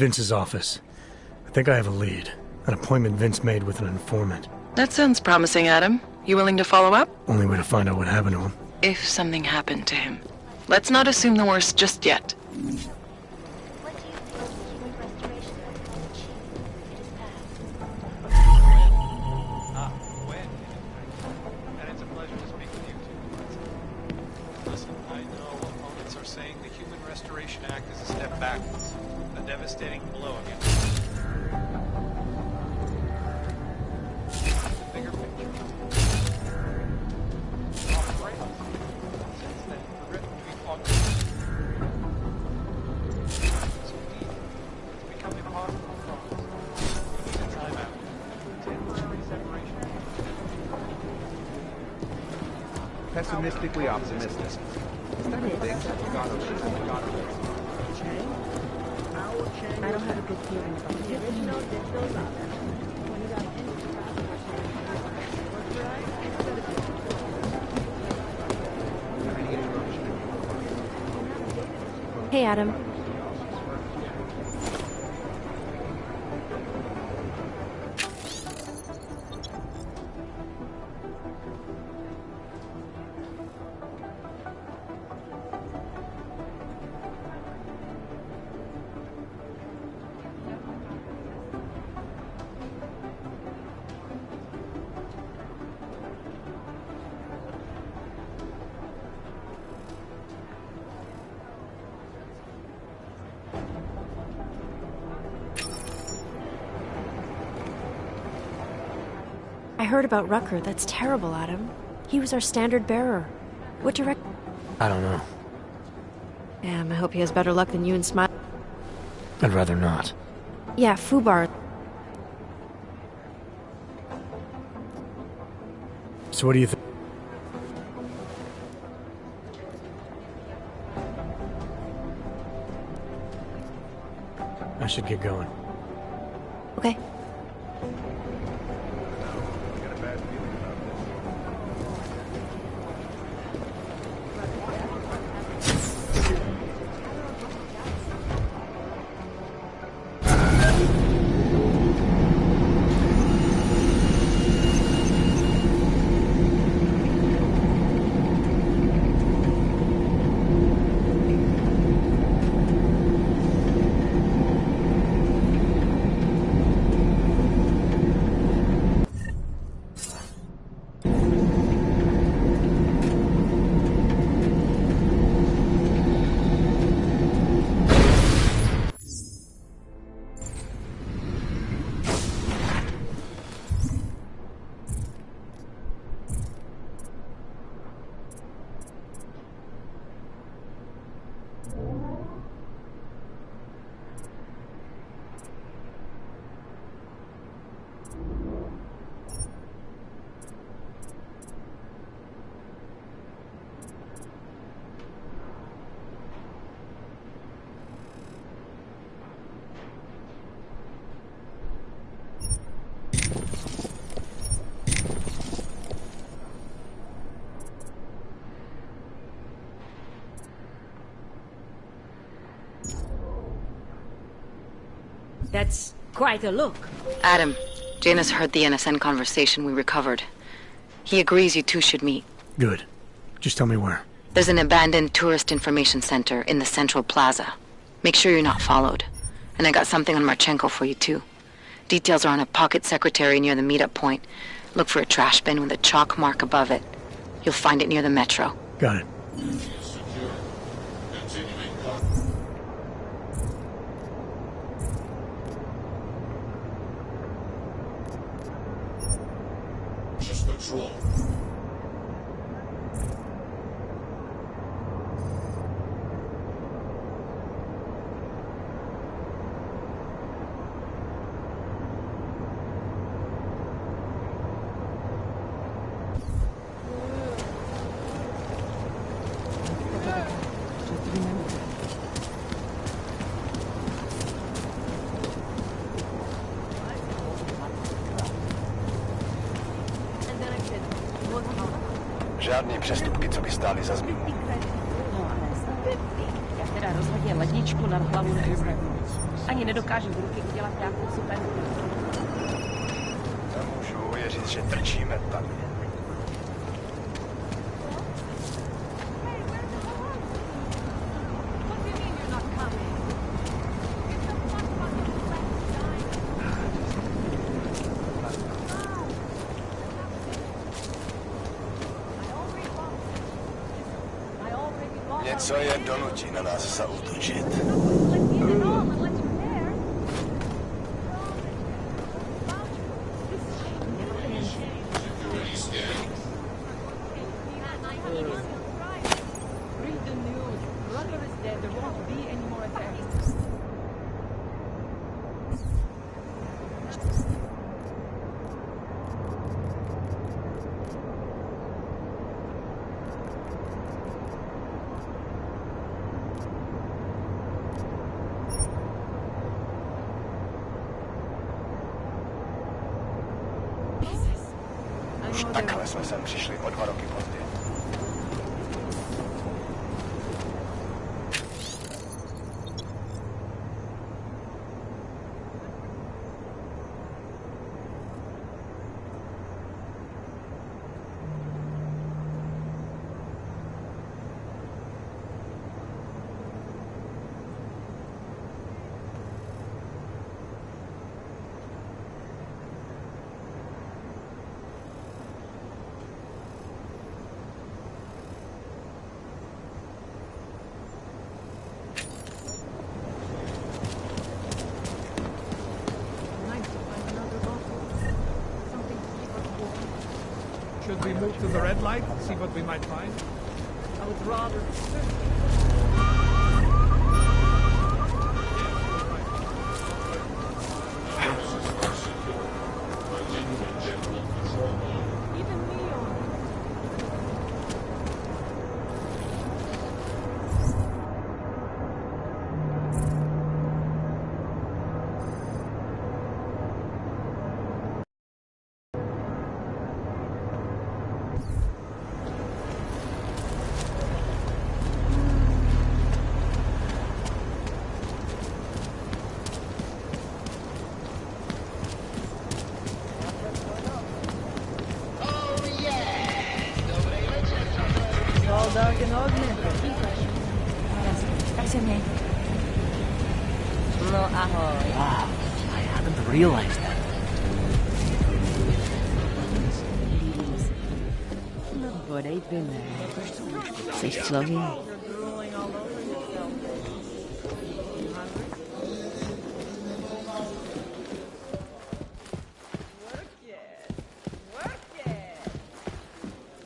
Vince's office. I think I have a lead. An appointment Vince made with an informant. That sounds promising, Adam. You willing to follow up? Only way to find out what happened to him. If something happened to him. Let's not assume the worst just yet. Pessimistically optimistic. I don't have a good feeling about the original digital lava. Hey, Adam. I heard about Rucker. That's terrible, Adam. He was our standard bearer. What do you reckon? I don't know. Damn, I hope he has better luck than you and Smile. I'd rather not. Yeah, Fubar. So what do you think? I should get going. Okay. That's quite a look. Adam, Janus heard the NSN conversation we recovered. He agrees you two should meet. Good. Just tell me where. There's an abandoned tourist information center in the central plaza. Make sure you're not followed. And I got something on Marchenko for you too. Details are on a pocket secretary near the meetup point. Look for a trash bin with a chalk mark above it. You'll find it near the metro. Got it. Patrol. Žádný přestupky, co by stály za zmínku. Teda rozhodně ledničku nad hlavu nevyzvednu. Ani nedokážu v ruky udělat nějakou super. Nemůžu uvěřit, že trčíme tady. Něco je donutí na nás zaútočit. Už takhle jsme sem přišli o 2 roky později. Should we move to the red light and see what we might find? I would rather... Dagen ognia. Jaeminee. No, ahoy. Wow, I hadn't realized that. No, but they've been there. Say slowly. You're drooling all over yourself. You hungry? Work it.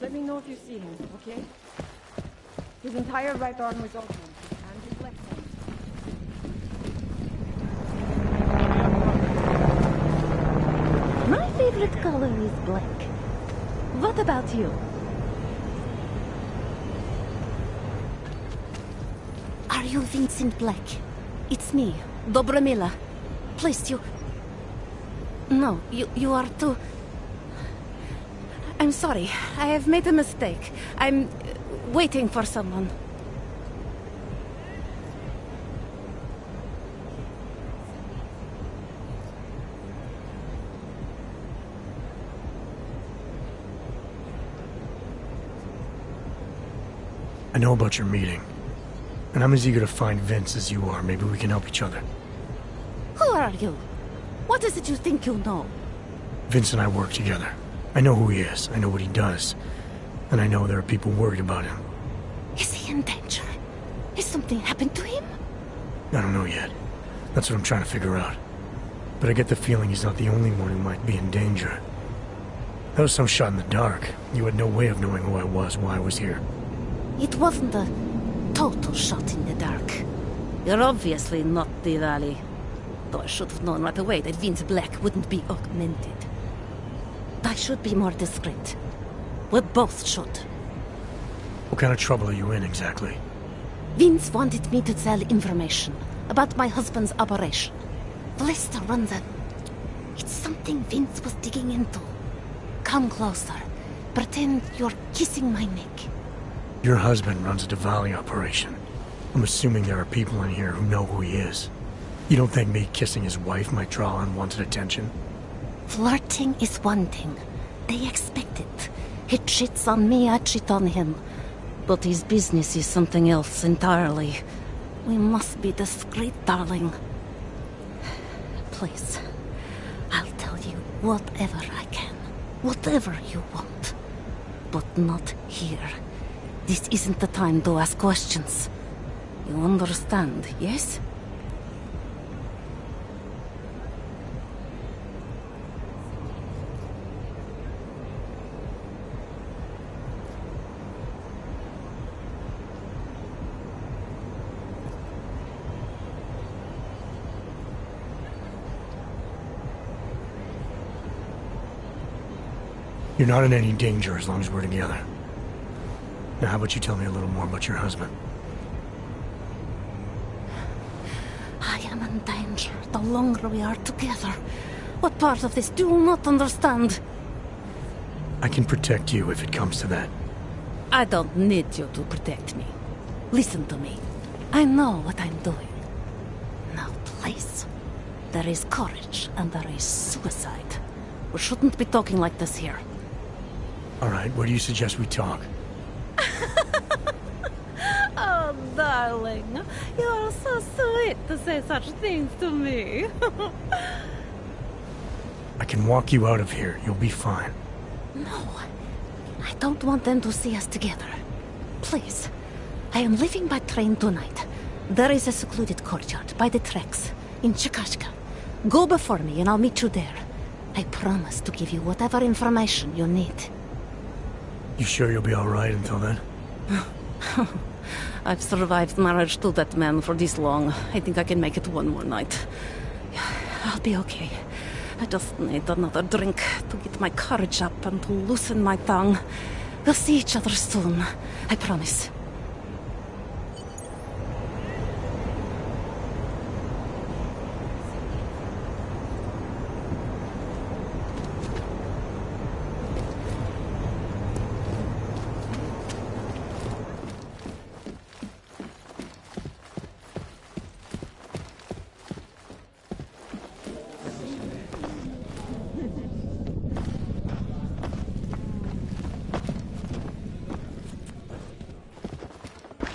Let me know if you see him, okay? His entire right arm was open, and his left arm. My favorite color is black. What about you? Are you Vincent Black? It's me, Dobromila. Please, you... No, you are too... I'm sorry. I have made a mistake. I'm waiting for someone. I know about your meeting. And I'm as eager to find Vince as you are. Maybe we can help each other. Who are you? What is it you think you know? Vince and I work together. I know who he is. I know what he does. And I know there are people worried about him. Is he in danger? Has something happened to him? I don't know yet. That's what I'm trying to figure out. But I get the feeling he's not the only one who might be in danger. That was some shot in the dark. You had no way of knowing who I was, why I was here. It wasn't a total shot in the dark. You're obviously not the Valley. Though I should have known right away that Vince Black wouldn't be augmented. I should be more discreet. We both should. What kind of trouble are you in, exactly? Vince wanted me to tell information about my husband's operation. Lester runs a... It's something Vince was digging into. Come closer. Pretend you're kissing my neck. Your husband runs a Diwali operation. I'm assuming there are people in here who know who he is. You don't think me kissing his wife might draw unwanted attention? Flirting is one thing. They expect it. He cheats on me, I cheat on him. But his business is something else entirely. We must be discreet, darling. Please, I'll tell you whatever I can. Whatever you want. But not here. This isn't the time to ask questions. You understand, yes? You're not in any danger as long as we're together. Now how about you tell me a little more about your husband? I am in danger the longer we are together. What part of this do you not understand? I can protect you if it comes to that. I don't need you to protect me. Listen to me. I know what I'm doing. Now, please. There is courage and there is suicide. We shouldn't be talking like this here. Alright, where do you suggest we talk? Oh, darling. You are so sweet to say such things to me. I can walk you out of here. You'll be fine. No. I don't want them to see us together. Please. I am leaving by train tonight. There is a secluded courtyard by the tracks in Chikashka. Go before me and I'll meet you there. I promise to give you whatever information you need. You sure you'll be alright until then? I've survived marriage to that man for this long. I think I can make it one more night. I'll be okay. I just need another drink to get my courage up and to loosen my tongue. We'll see each other soon. I promise.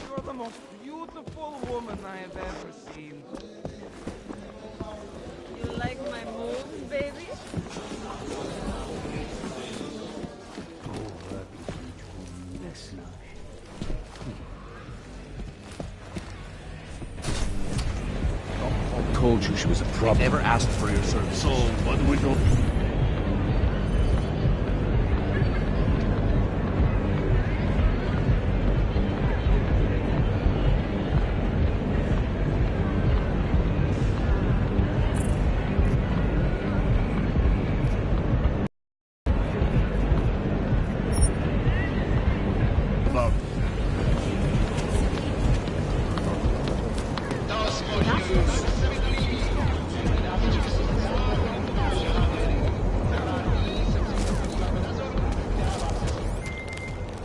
You're the most beautiful woman I have ever seen. You like my moves, baby? Told you she was a problem. Never asked for your service. So what do we do?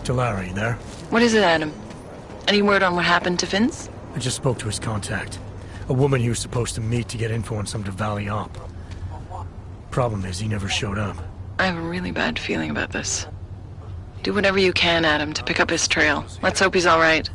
Talara, you there? What is it, Adam? Any word on what happened to Vince? I just spoke to his contact. A woman he was supposed to meet to get info on some Valley op. Problem is, he never showed up. I have a really bad feeling about this. Do whatever you can, Adam, to pick up his trail. Let's hope he's all right.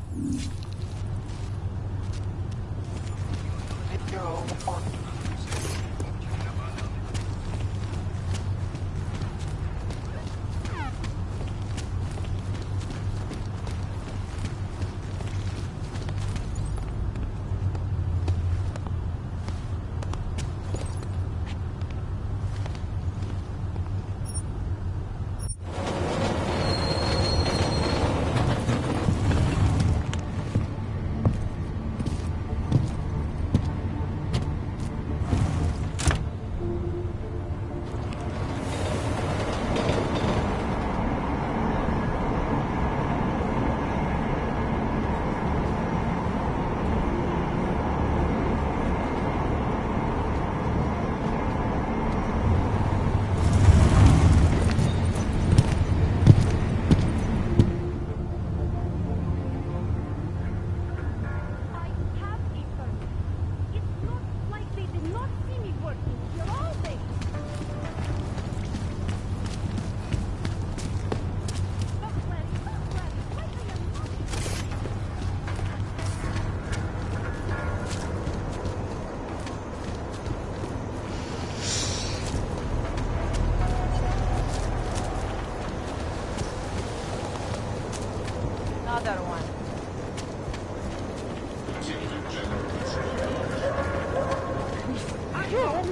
Another one.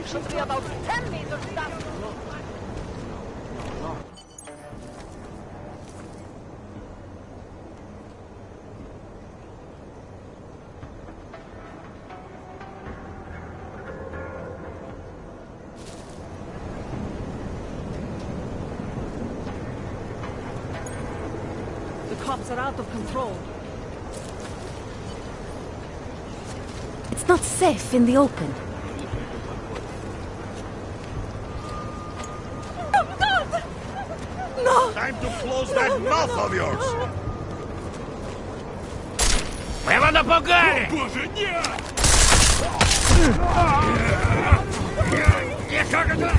Should be about 10 meters down. The cops are out of control. It's not safe in the open. Time to close that mouth of yours! Прямо напугали! О, боже, нет! Как это?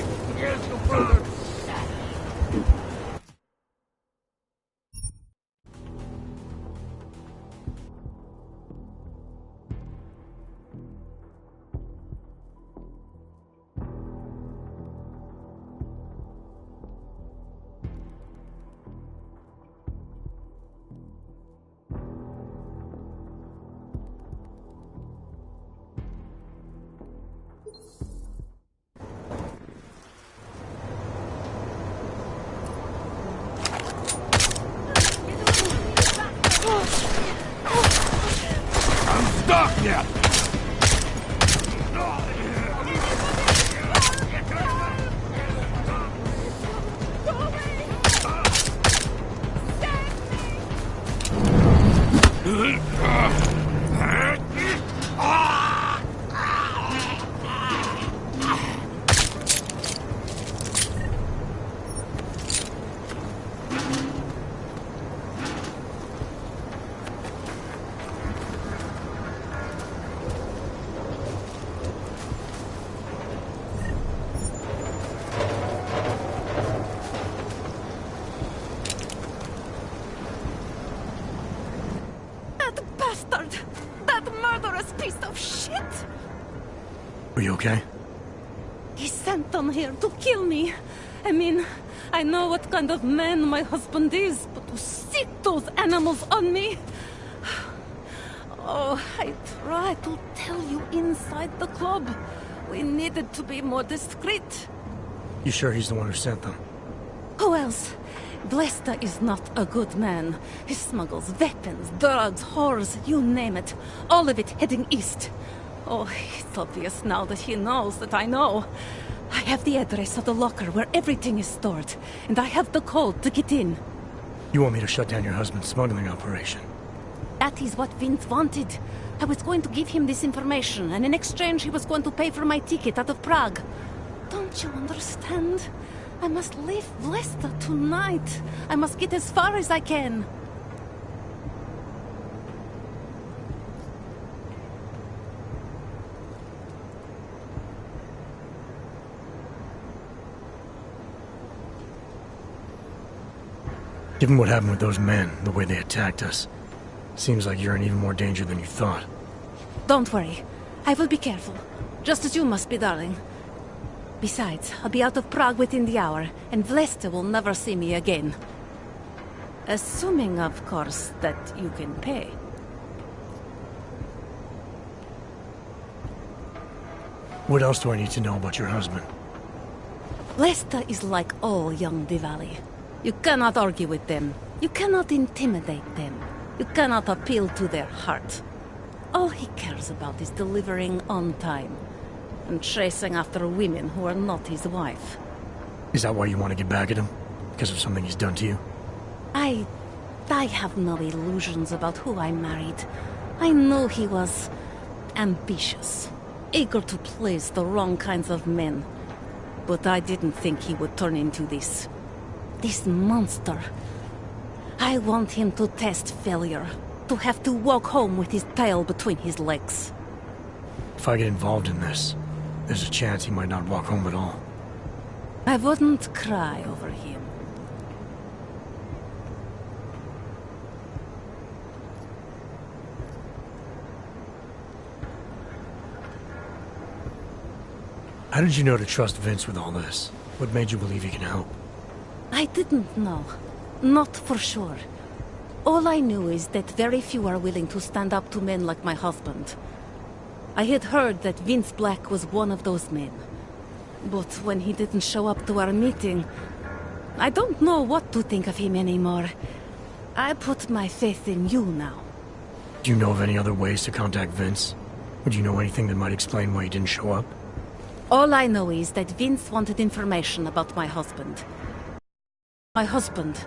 Сдохни! Are you okay? He sent them here to kill me. I mean, I know what kind of man my husband is, but to sick those animals on me... Oh, I tried to tell you inside the club. We needed to be more discreet. You sure he's the one who sent them? Who else? Blesta is not a good man. He smuggles weapons, drugs, whores, you name it. All of it heading east. Oh, it's obvious now that he knows that I know. I have the address of the locker where everything is stored, and I have the code to get in. You want me to shut down your husband's smuggling operation? That is what Vince wanted. I was going to give him this information, and in exchange he was going to pay for my ticket out of Prague. Don't you understand? I must leave Blesta tonight. I must get as far as I can. Given what happened with those men, the way they attacked us, seems like you're in even more danger than you thought. Don't worry. I will be careful. Just as you must be, darling. Besides, I'll be out of Prague within the hour, and Blesta will never see me again. Assuming, of course, that you can pay. What else do I need to know about your husband? Blesta is like all young Diwali. You cannot argue with them. You cannot intimidate them. You cannot appeal to their heart. All he cares about is delivering on time, and chasing after women who are not his wife. Is that why you want to get back at him? Because of something he's done to you? I have no illusions about who I married. I know he was ambitious, eager to please the wrong kinds of men. But I didn't think he would turn into this monster. I want him to test failure, to have to walk home with his tail between his legs. If I get involved in this, there's a chance he might not walk home at all. I wouldn't cry over him. How did you know to trust Vince with all this? What made you believe he can help? I didn't know. Not for sure. All I knew is that very few are willing to stand up to men like my husband. I had heard that Vince Black was one of those men. But when he didn't show up to our meeting, I don't know what to think of him anymore. I put my faith in you now. Do you know of any other ways to contact Vince? Would you know anything that might explain why he didn't show up? All I know is that Vince wanted information about my husband. My husband.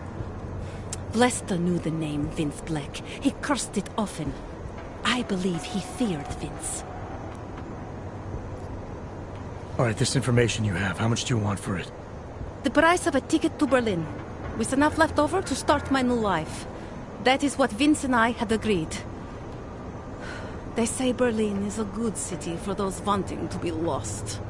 Lester knew the name Vince Black. He cursed it often. I believe he feared Vince. Alright, this information you have, how much do you want for it? The price of a ticket to Berlin, with enough left over to start my new life. That is what Vince and I had agreed. They say Berlin is a good city for those wanting to be lost.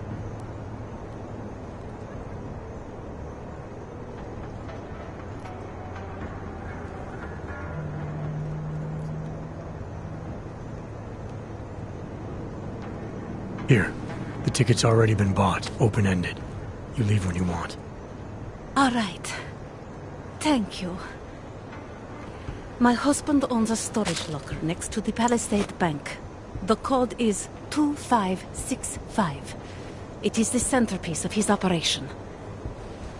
Here. The ticket's already been bought, open-ended. You leave when you want. All right. Thank you. My husband owns a storage locker next to the Palisade Bank. The code is 2565. It is the centerpiece of his operation.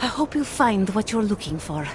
I hope you find what you're looking for.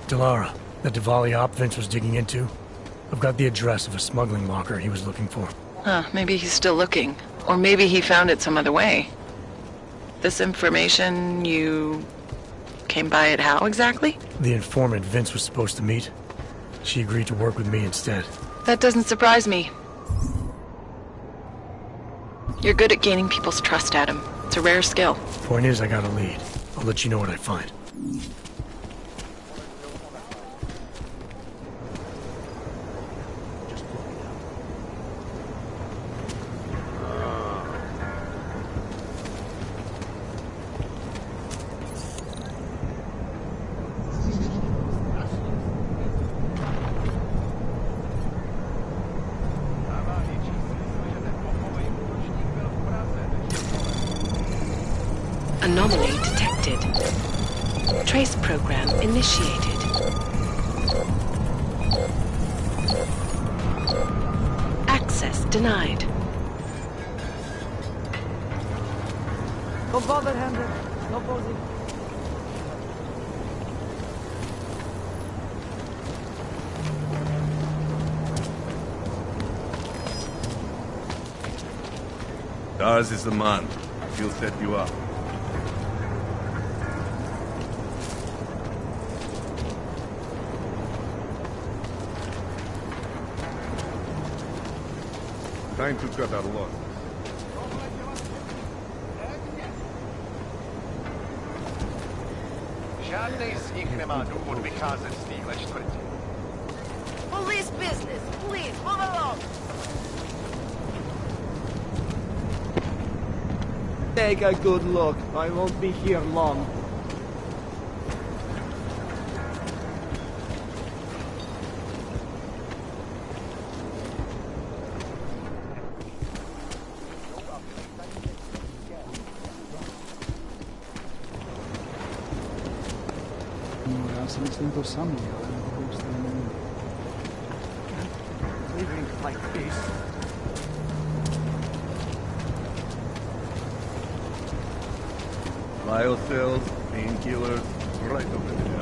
Delara, that Diwali op Vince was digging into? I've got the address of a smuggling locker he was looking for. Huh, maybe he's still looking. Or maybe he found it some other way. This information, you came by it how exactly? The informant Vince was supposed to meet. She agreed to work with me instead. That doesn't surprise me. You're good at gaining people's trust, Adam. It's a rare skill. Point is, I got a lead. I'll let you know what I find. Anomaly detected. Trace program initiated. Access denied. Don't bother, Hendrik. No posing. Dars is the man. He'll set you up. Time to cut our losses. Żadnej z nich nie ma dowód wykazać z nich lecz trzeci. Police business. Please, move along. Take a good look. I won't be here long. Instinto Samuel living like this. Lyocells, painkillers, right over there.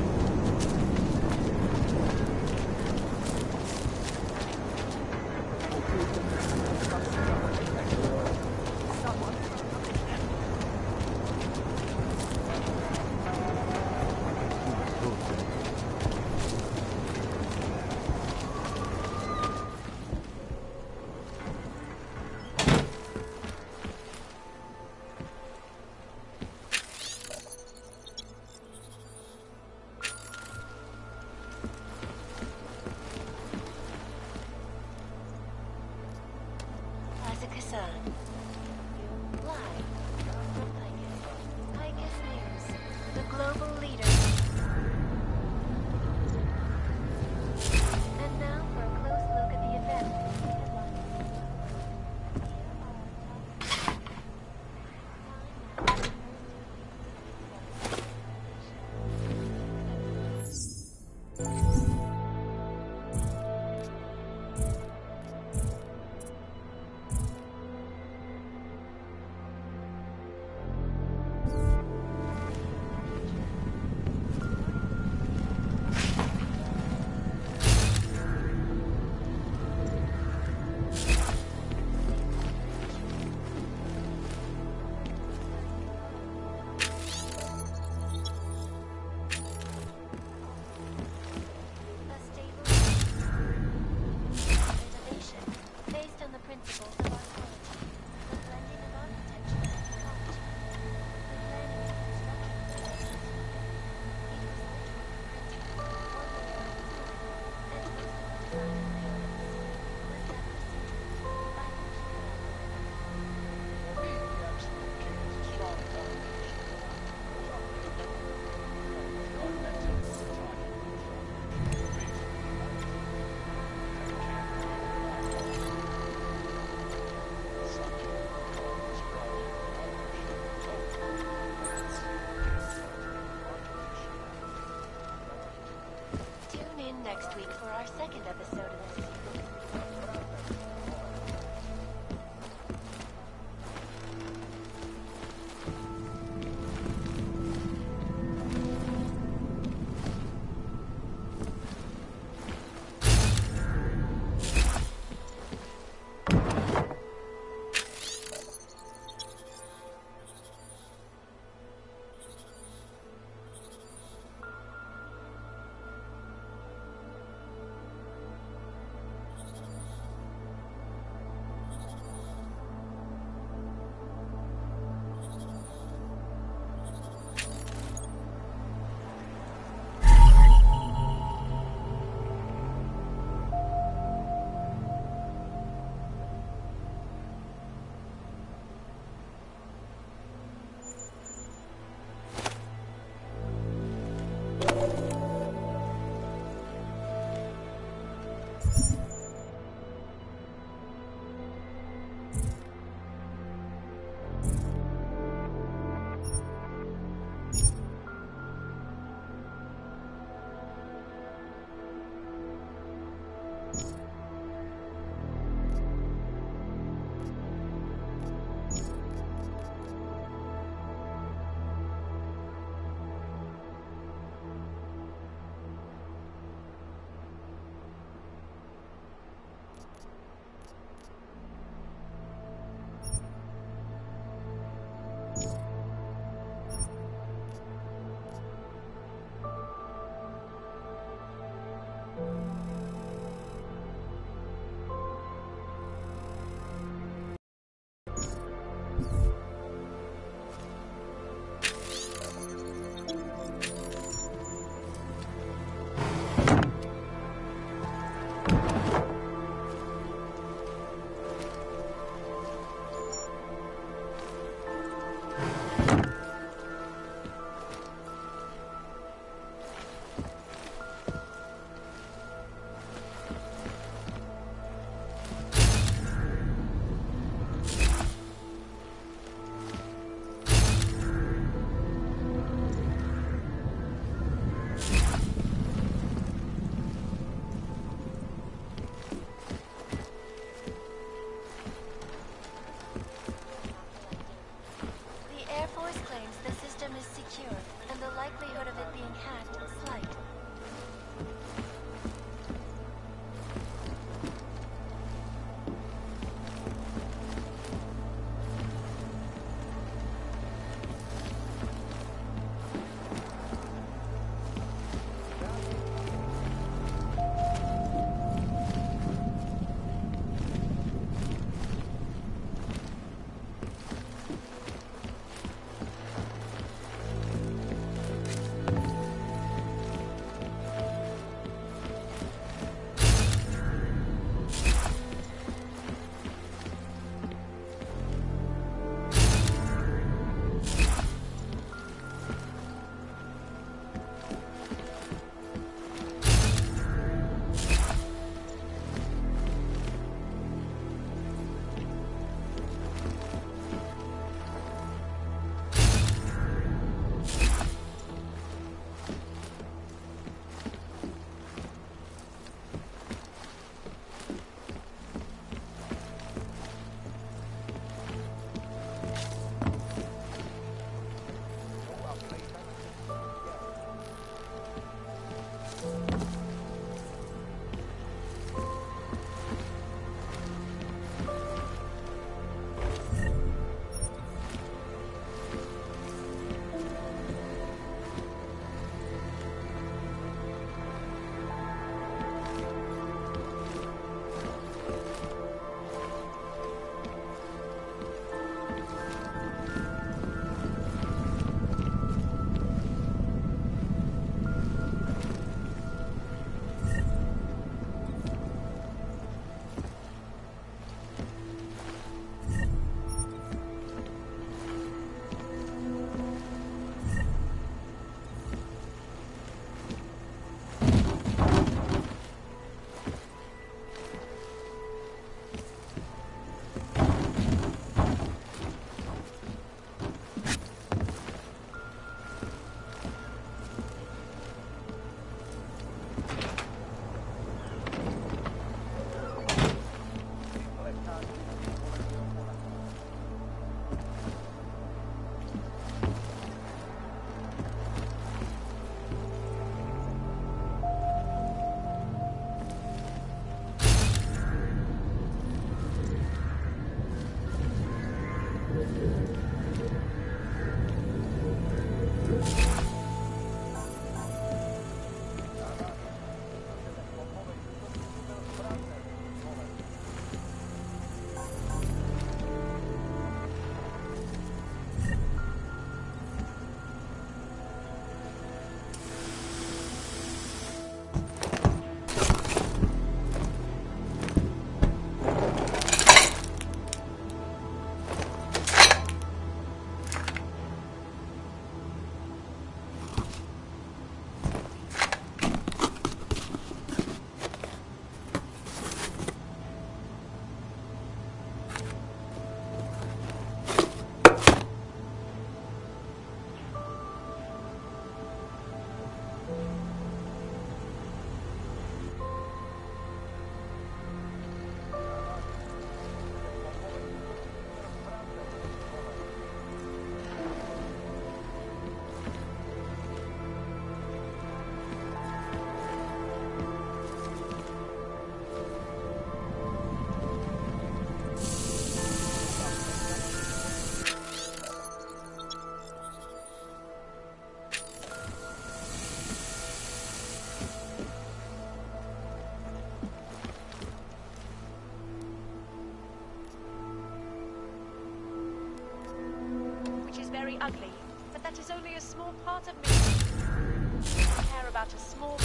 Next week for our second episode of this. very ugly, but that is only a small part of me. I care about a small...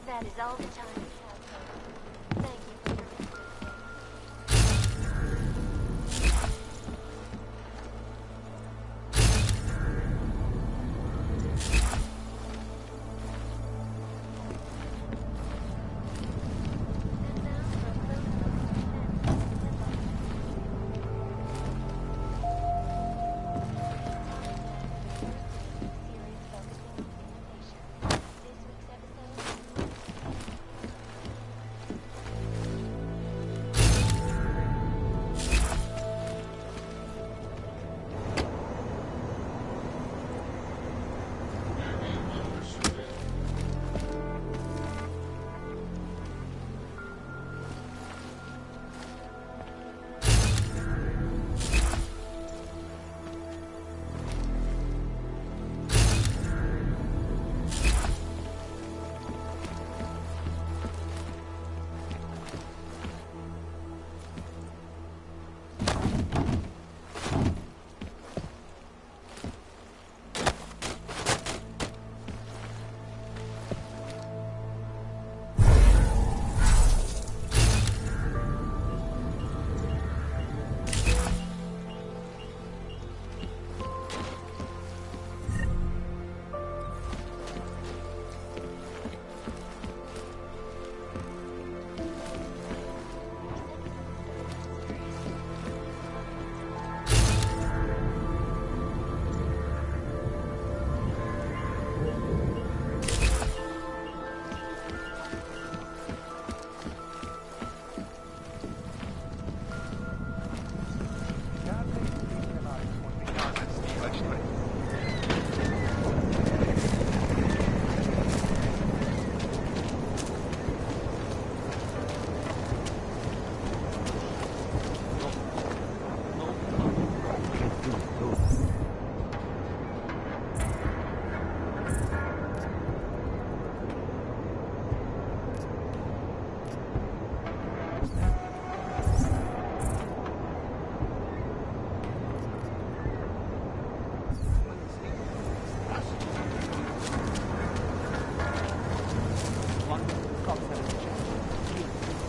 That is all the time we have. Thank you for your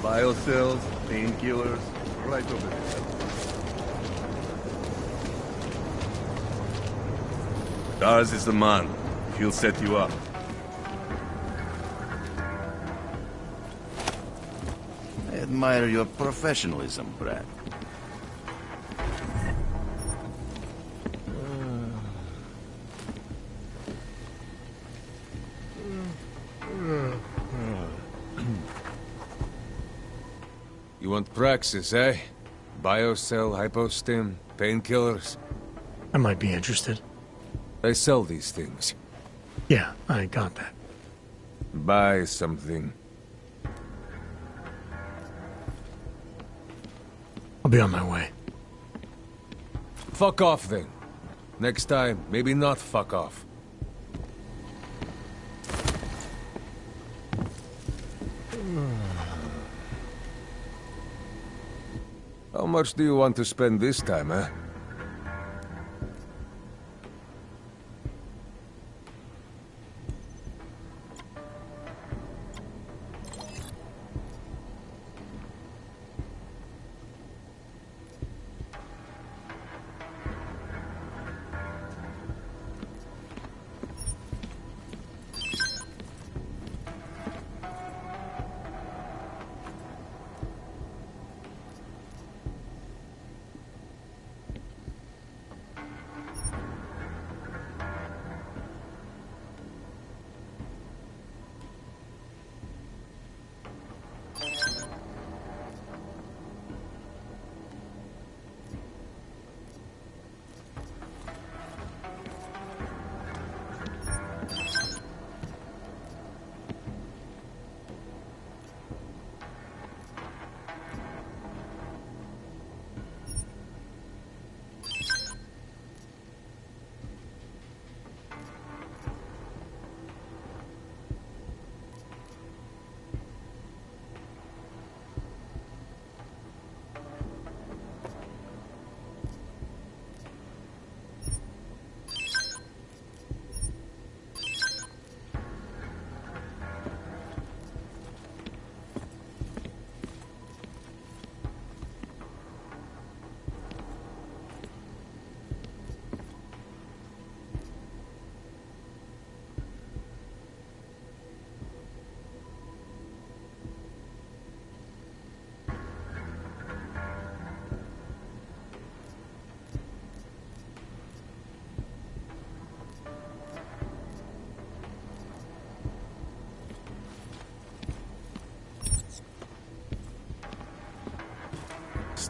Biocells, painkillers, right over there. Dars is the man. He'll set you up. I admire your professionalism, Brad. You want praxis, eh? Biocell, hypostim, painkillers? I might be interested. They sell these things. Yeah, I got that. Buy something. I'll be on my way. Fuck off, then. Next time, maybe not fuck off. How much do you want to spend this time, eh?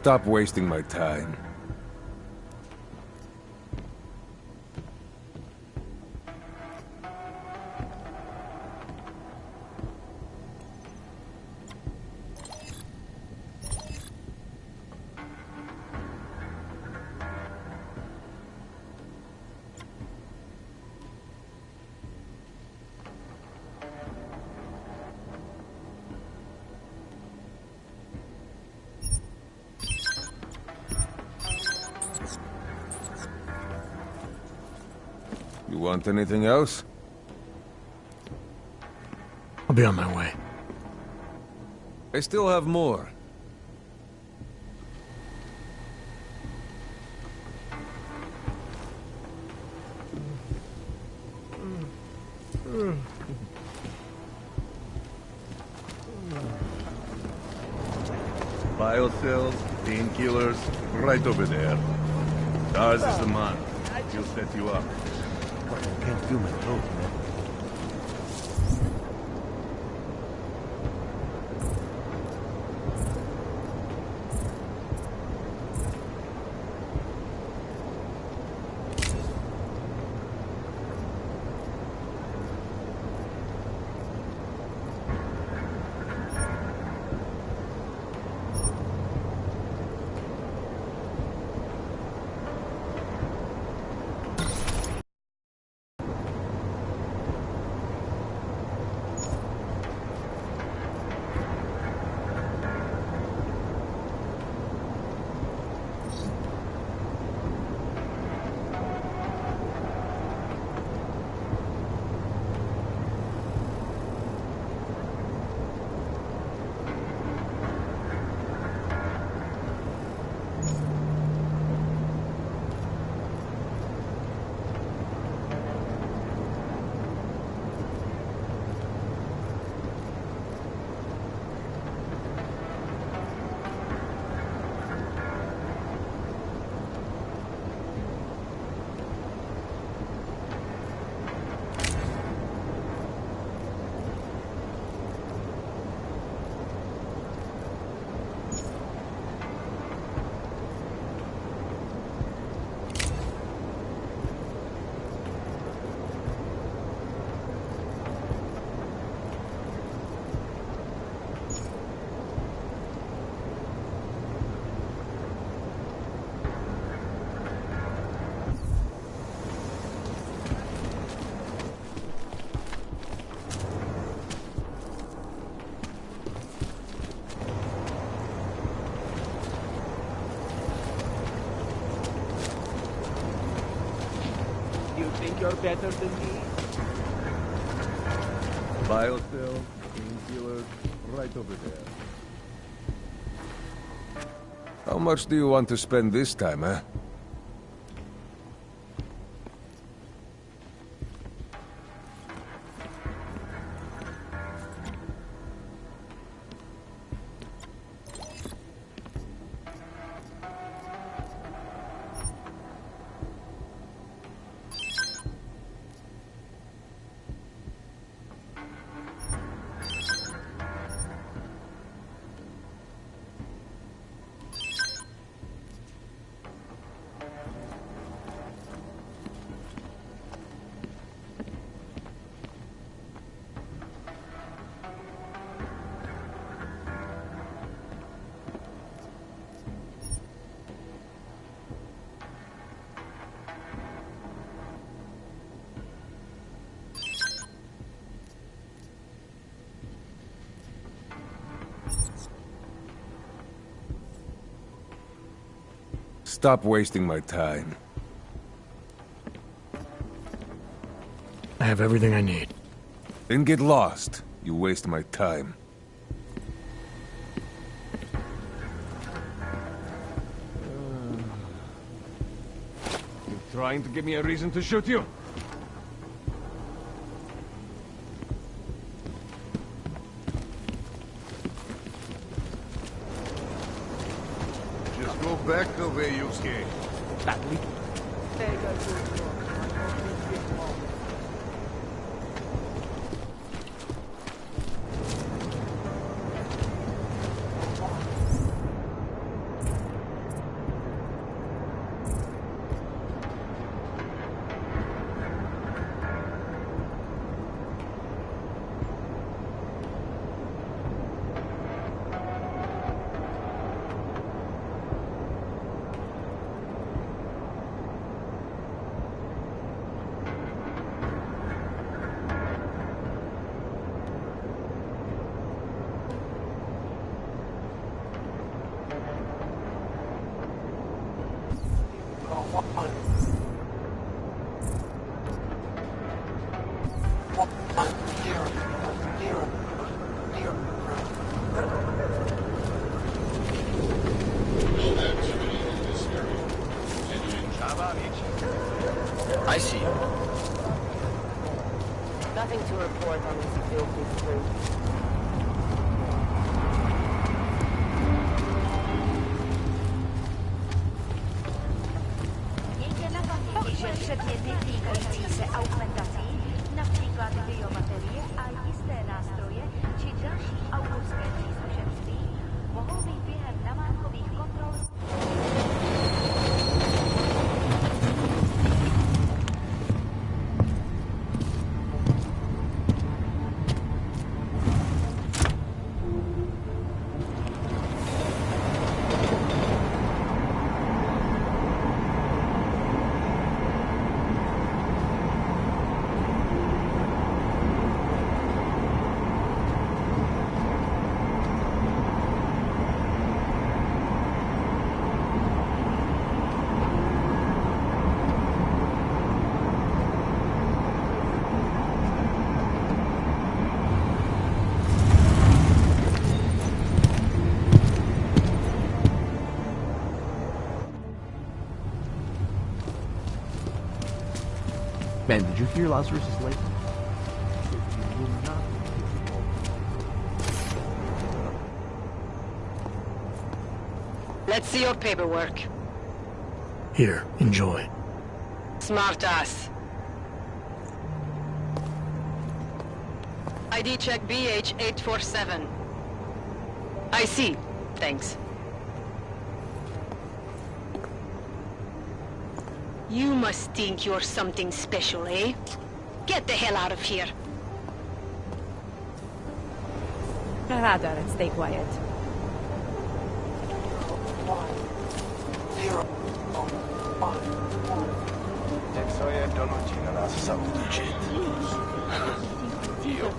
Stop wasting my time. You want anything else? I'll be on my way. I still have more. Biocells, painkillers, right over there. Ours is the man. He'll set you up. I can't feel my throat, man. You think you're better than me? Biocells, painkillers, right over there. How much do you want to spend this time, eh? Stop wasting my time. I have everything I need. Then get lost. You waste my time. You trying to give me a reason to shoot you? Just go back the way you came. I see you. Nothing to report on this filthy street. Ben, did you hear Lazarus is late? Let's see your paperwork. Here, enjoy. Smart ass. ID check BH847. I see. Thanks. You must think you're something special, eh? Get the hell out of here. Rather, and stay quiet. Jak co je donutí na nás zaútočit? Jo.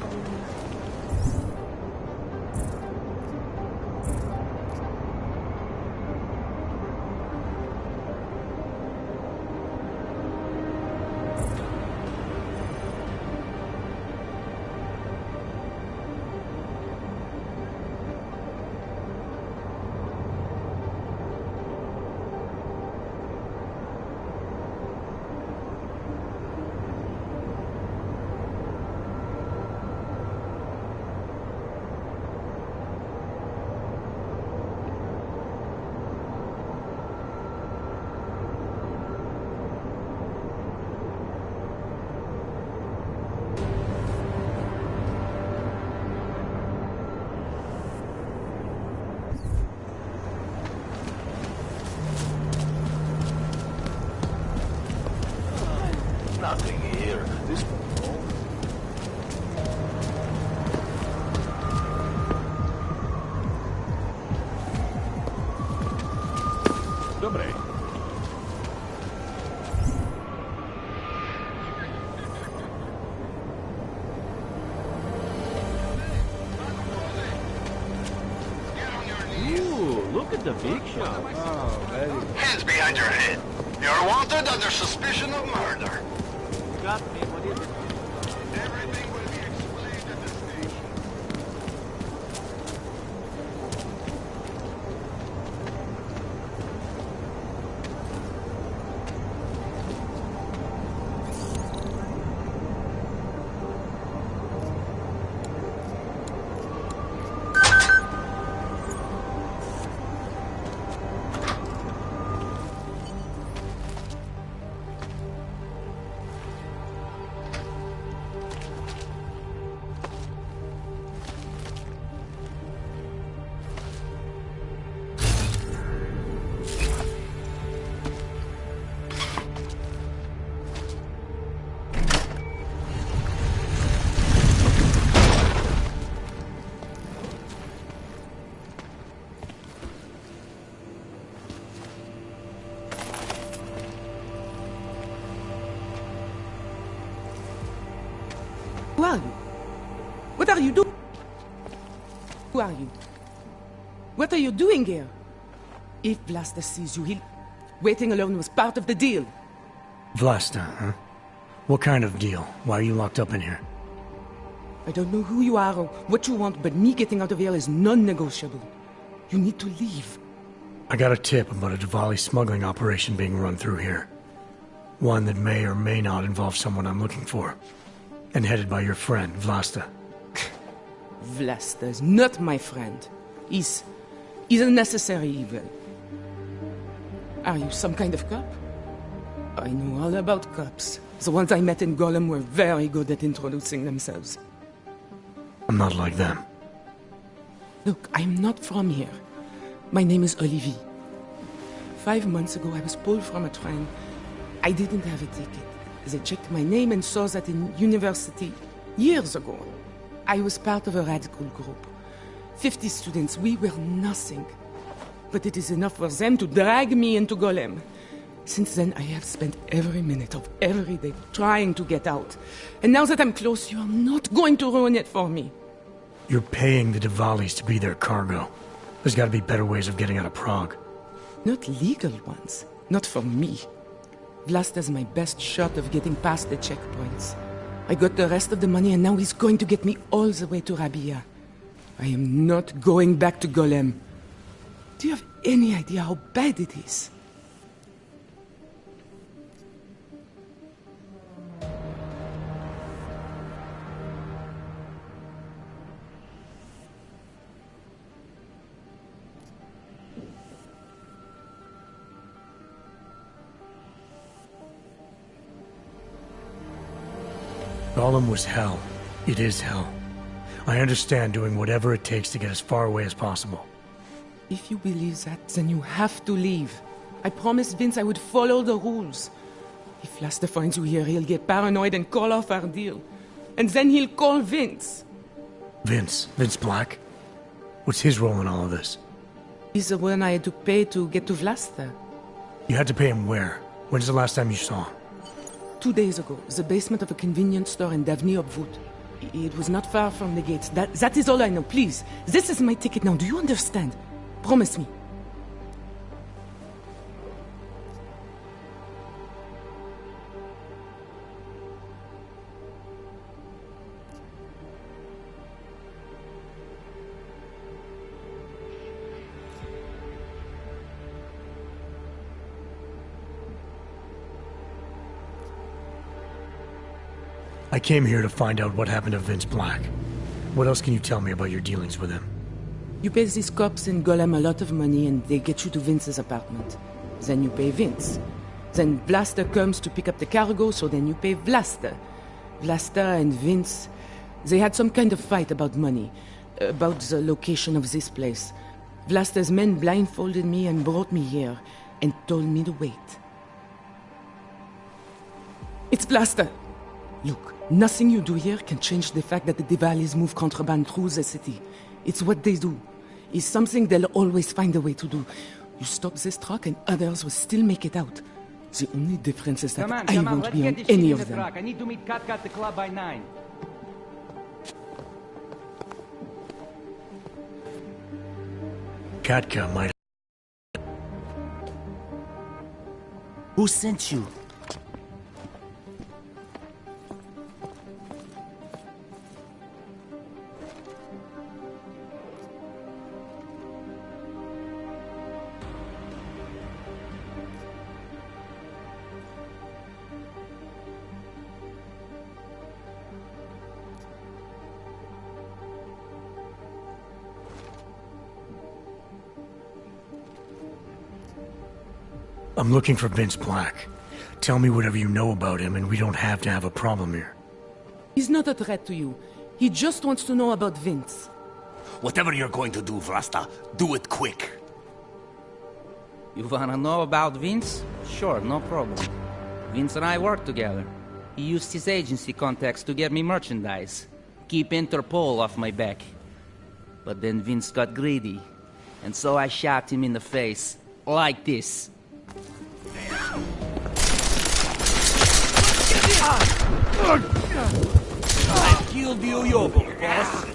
Nothing here. This Dobre. Ooh, look at the big shot. Oh, very hands behind your head. You're wanted under suspicion of murder. Got me. What is it? Everything will be explained at the station. Who are you? What are you doing? Who are you? What are you doing here? If Vlasta sees you, waiting alone was part of the deal. Vlasta, huh? What kind of deal? Why are you locked up in here? I don't know who you are or what you want, but me getting out of here is non-negotiable. You need to leave. I got a tip about a Diwali smuggling operation being run through here. One that may or may not involve someone I'm looking for. And headed by your friend, Vlasta. Vlasta is not my friend. He's a necessary evil. Are you some kind of cop? I know all about cops. The ones I met in Golem were very good at introducing themselves. I'm not like them. Look, I'm not from here. My name is Olivier. 5 months ago, I was pulled from a train. I didn't have a ticket. They checked my name and saw that in university years ago. I was part of a radical group. 50 students, we were nothing. But it is enough for them to drag me into Golem. Since then, I have spent every minute of every day trying to get out. And now that I'm close, you are not going to ruin it for me. You're paying the Diwalis to be their cargo. There's got to be better ways of getting out of Prague. Not legal ones. Not for me. Vlasta's my best shot of getting past the checkpoints. I got the rest of the money and now he's going to get me all the way to Rabia. I am not going back to Golem. Do you have any idea how bad it is? Golem was hell. It is hell. I understand doing whatever it takes to get as far away as possible. If you believe that, then you have to leave. I promised Vince I would follow the rules. If Vlasta finds you here, he'll get paranoid and call off our deal. And then he'll call Vince. Vince? Vince Black? What's his role in all of this? He's the one I had to pay to get to Vlasta. You had to pay him where? When's the last time you saw him? 2 days ago, the basement of a convenience store in Davni Obvut. It was not far from the gates. That is all I know. Please, this is my ticket now. Do you understand? Promise me. I came here to find out what happened to Vince Black. What else can you tell me about your dealings with him? You pay these cops in Golem a lot of money and they get you to Vince's apartment. Then you pay Vince. Then Vlasta comes to pick up the cargo, so then you pay Vlasta. Vlasta and Vince, they had some kind of fight about money, about the location of this place. Vlasta's men blindfolded me and brought me here and told me to wait. It's Vlasta. Look, nothing you do here can change the fact that the Diwalis move contraband through the city. It's what they do. It's something they'll always find a way to do. You stop this truck and others will still make it out. The only difference is that I won't be on any of them. I need to meet Kat at the club by 9. Katka might... Who sent you? I'm looking for Vince Black. Tell me whatever you know about him and we don't have to have a problem here. He's not a threat to you. He just wants to know about Vince. Whatever you're going to do, Vlasta, do it quick. You wanna know about Vince? Sure, no problem. Vince and I work together. He used his agency contacts to get me merchandise. Keep Interpol off my back. But then Vince got greedy. And so I shot him in the face. Like this. I killed the Uyobo, boss.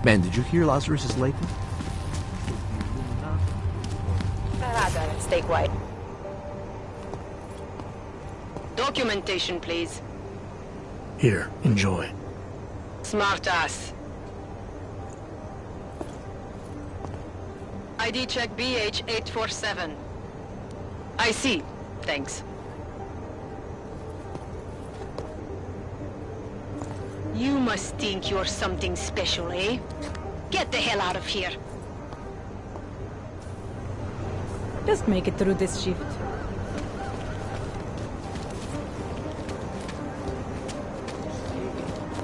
Man, did you hear Lazarus is late? Stay quiet. Documentation, please. Here, enjoy. Smart ass. ID check BH847. I see. Thanks. You must think you're something special, eh? Get the hell out of here. Just make it through this shift.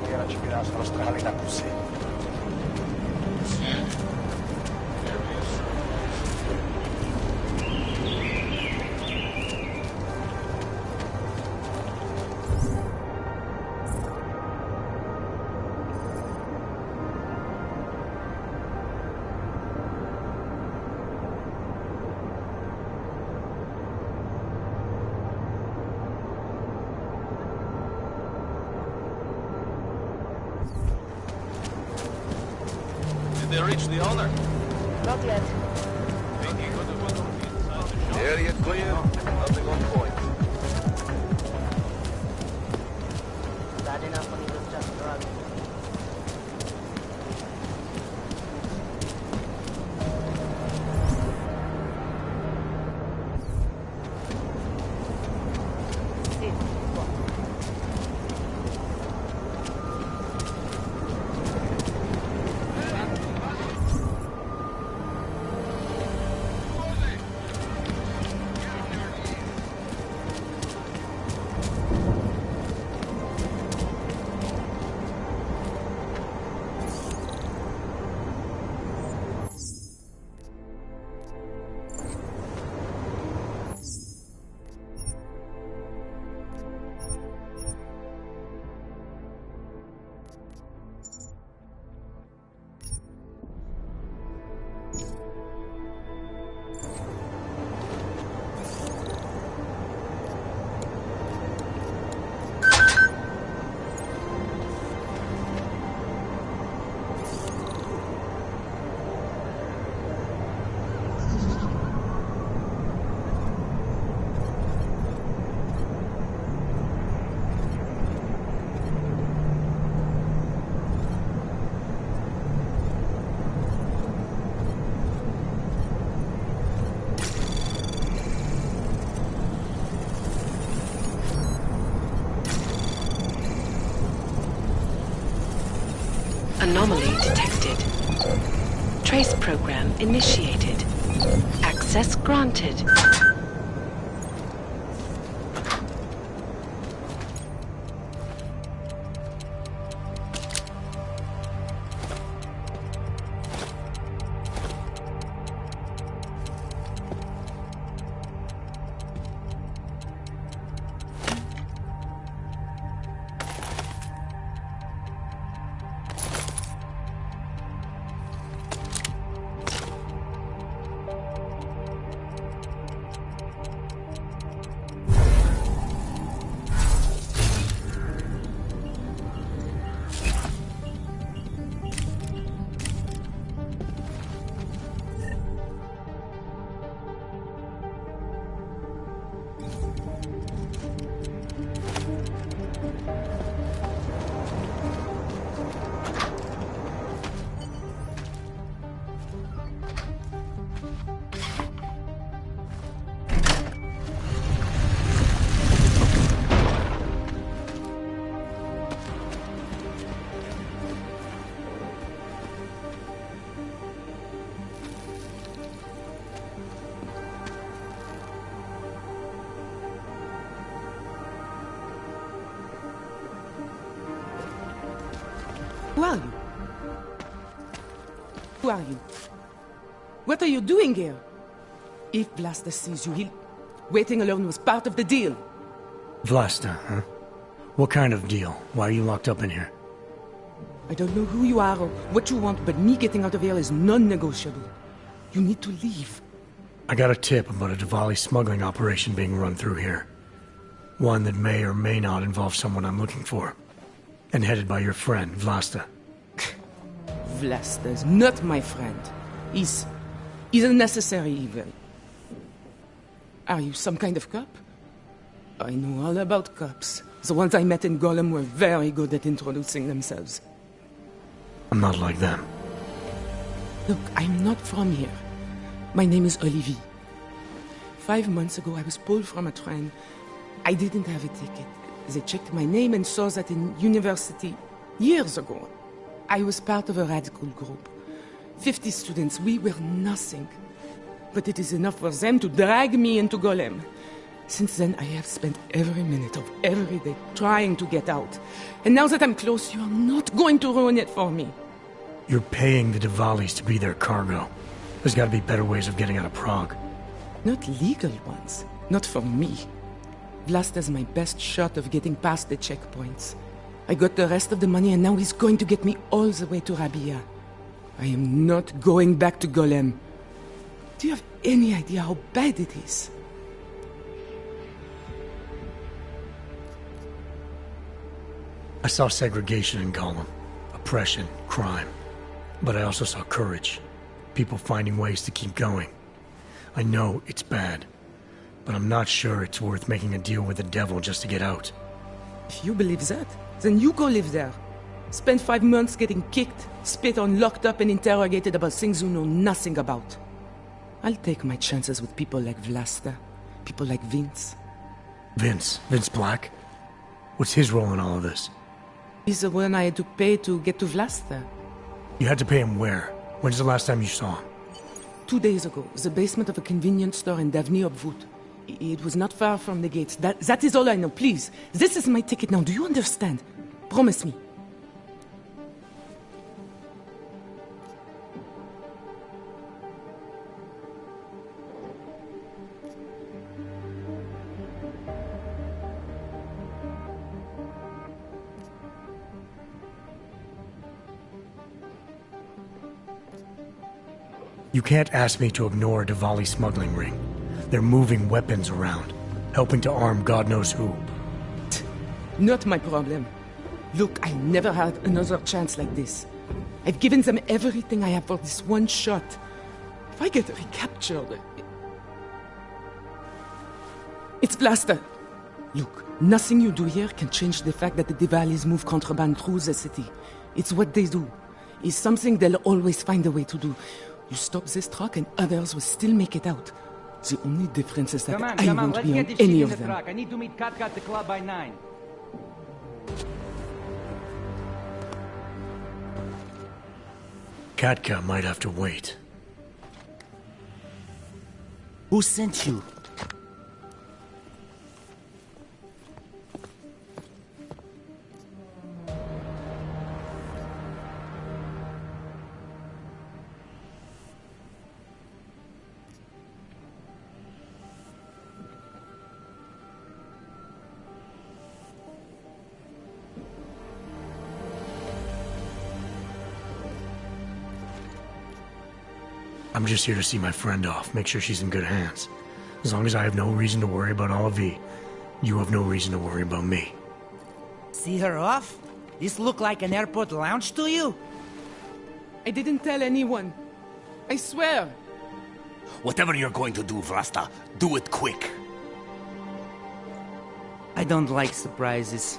Vielä ci pirà sono stralina così. Did they reach the owner? Not yet. Area clear. Nothing on point. Bad enough when he was just drugged. Anomaly detected. Trace program initiated. Access granted. Who are you? Who are you? What are you doing here? If Blaster sees you, he'll... Waiting alone was part of the deal. Vlasta, huh? What kind of deal? Why are you locked up in here? I don't know who you are or what you want, but me getting out of here is non-negotiable. You need to leave. I got a tip about a Diwali smuggling operation being run through here. One that may or may not involve someone I'm looking for. And headed by your friend, Vlasta. Vlasta's not my friend. He's a necessary evil. Are you some kind of cop? I know all about cops. The ones I met in Golem were very good at introducing themselves. I'm not like them. Look, I'm not from here. My name is Olivier. 5 months ago, I was pulled from a train. I didn't have a ticket. They checked my name and saw that in university years ago. I was part of a radical group. 50 students, we were nothing. But it is enough for them to drag me into Golem. Since then, I have spent every minute of every day trying to get out. And now that I'm close, you are not going to ruin it for me. You're paying the Diwalis to be their cargo. There's gotta be better ways of getting out of Prague. Not legal ones. Not for me. Vlasta's my best shot of getting past the checkpoints. I got the rest of the money and now he's going to get me all the way to Rabia. I am not going back to Golem. Do you have any idea how bad it is? I saw segregation in Golem. Oppression, crime. But I also saw courage. People finding ways to keep going. I know it's bad. But I'm not sure it's worth making a deal with the devil just to get out. If you believe that, then you go live there. Spend 5 months getting kicked, spit on, locked up and interrogated about things you know nothing about. I'll take my chances with people like Vlasta, people like Vince. Vince Black? What's his role in all of this? He's the one I had to pay to get to Vlasta. You had to pay him where? When's the last time you saw him? 2 days ago, the basement of a convenience store in Davni Obvut. It was not far from the gates. That is all I know, please. This is my ticket now, do you understand? Promise me. You can't ask me to ignore a Diwali smuggling ring. They're moving weapons around, helping to arm God knows who. Not my problem. Look, I never had another chance like this. I've given them everything I have for this one shot. If I get recaptured... It's Vlasta. Look, nothing you do here can change the fact that the Diwalis move contraband through the city. It's what they do. It's something they'll always find a way to do. You stop this truck and others will still make it out. The only difference is that I won't be on any of them. I need to meet Kat at the club by 9. Katka might have to wait. Who sent you? I'm just here to see my friend off, make sure she's in good hands. As long as I have no reason to worry about Olivier, you have no reason to worry about me. See her off? This look like an airport lounge to you? I didn't tell anyone. I swear. Whatever you're going to do, Vlasta, do it quick. I don't like surprises.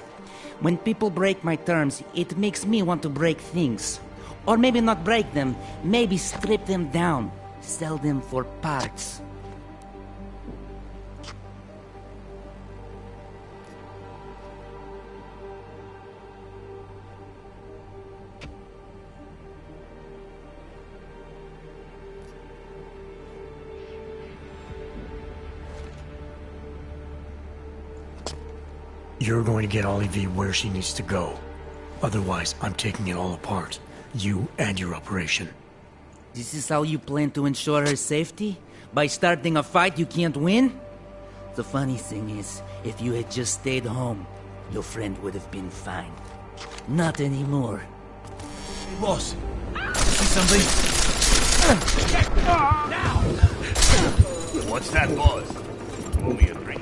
When people break my terms, it makes me want to break things. Or maybe not break them, maybe strip them down. Sell them for parts. You're going to get Olivier where she needs to go. Otherwise, I'm taking it all apart. You and your operation. This is how you plan to ensure her safety? By starting a fight you can't win? The funny thing is, if you had just stayed home, your friend would have been fine. Not anymore. Hey, boss. See something? Now! What's that, boss? Owe me a drink.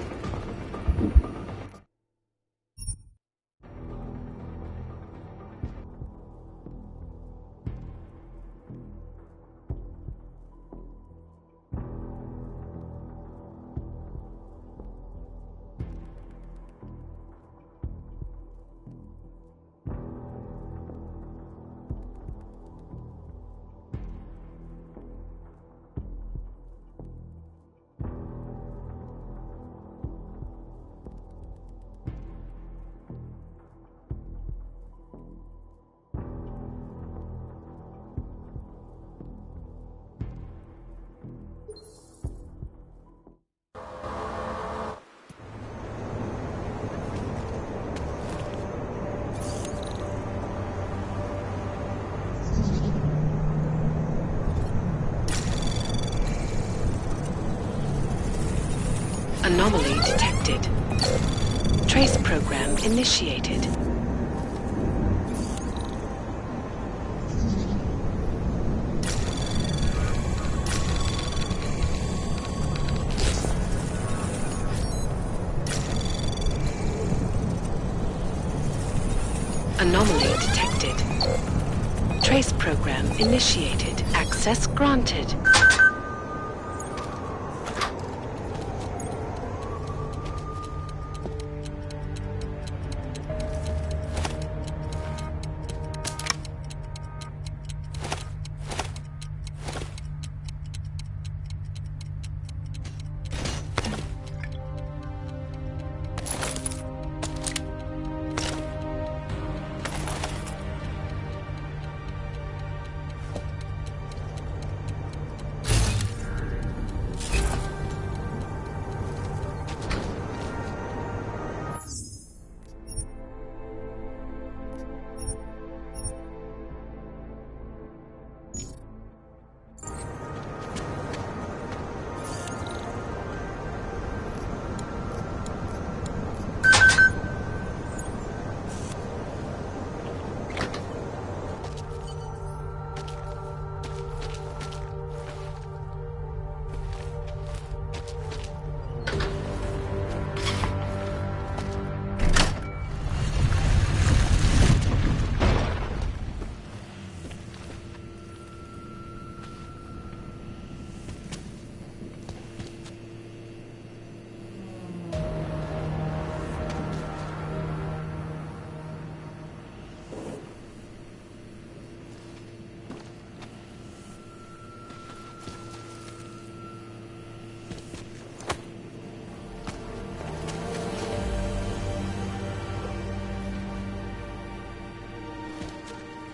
Anomaly detected. Trace program initiated. Anomaly detected. Trace program initiated. Access granted.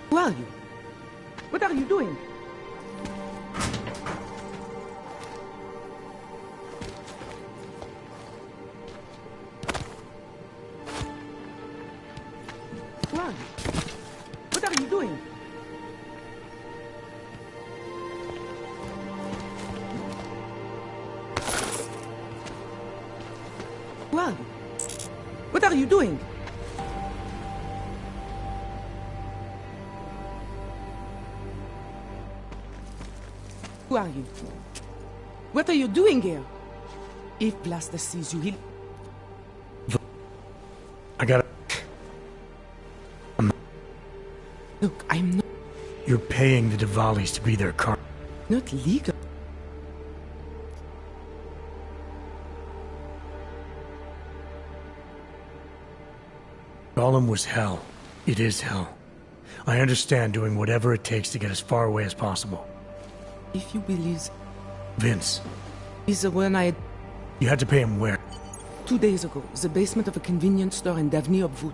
Who are you? What are you doing? Who are you? What are you doing? Who are you? What are you doing? Who are you? What are you doing here? If Blaster sees you, he'll... I gotta... Look, I'm not... You're paying the Diwalis to be their car. Not legal. Gollum was hell. It is hell. I understand doing whatever it takes to get as far away as possible. If you believe... Vince. He's the one I... You had to pay him where? 2 days ago, the basement of a convenience store in Davni Obvut.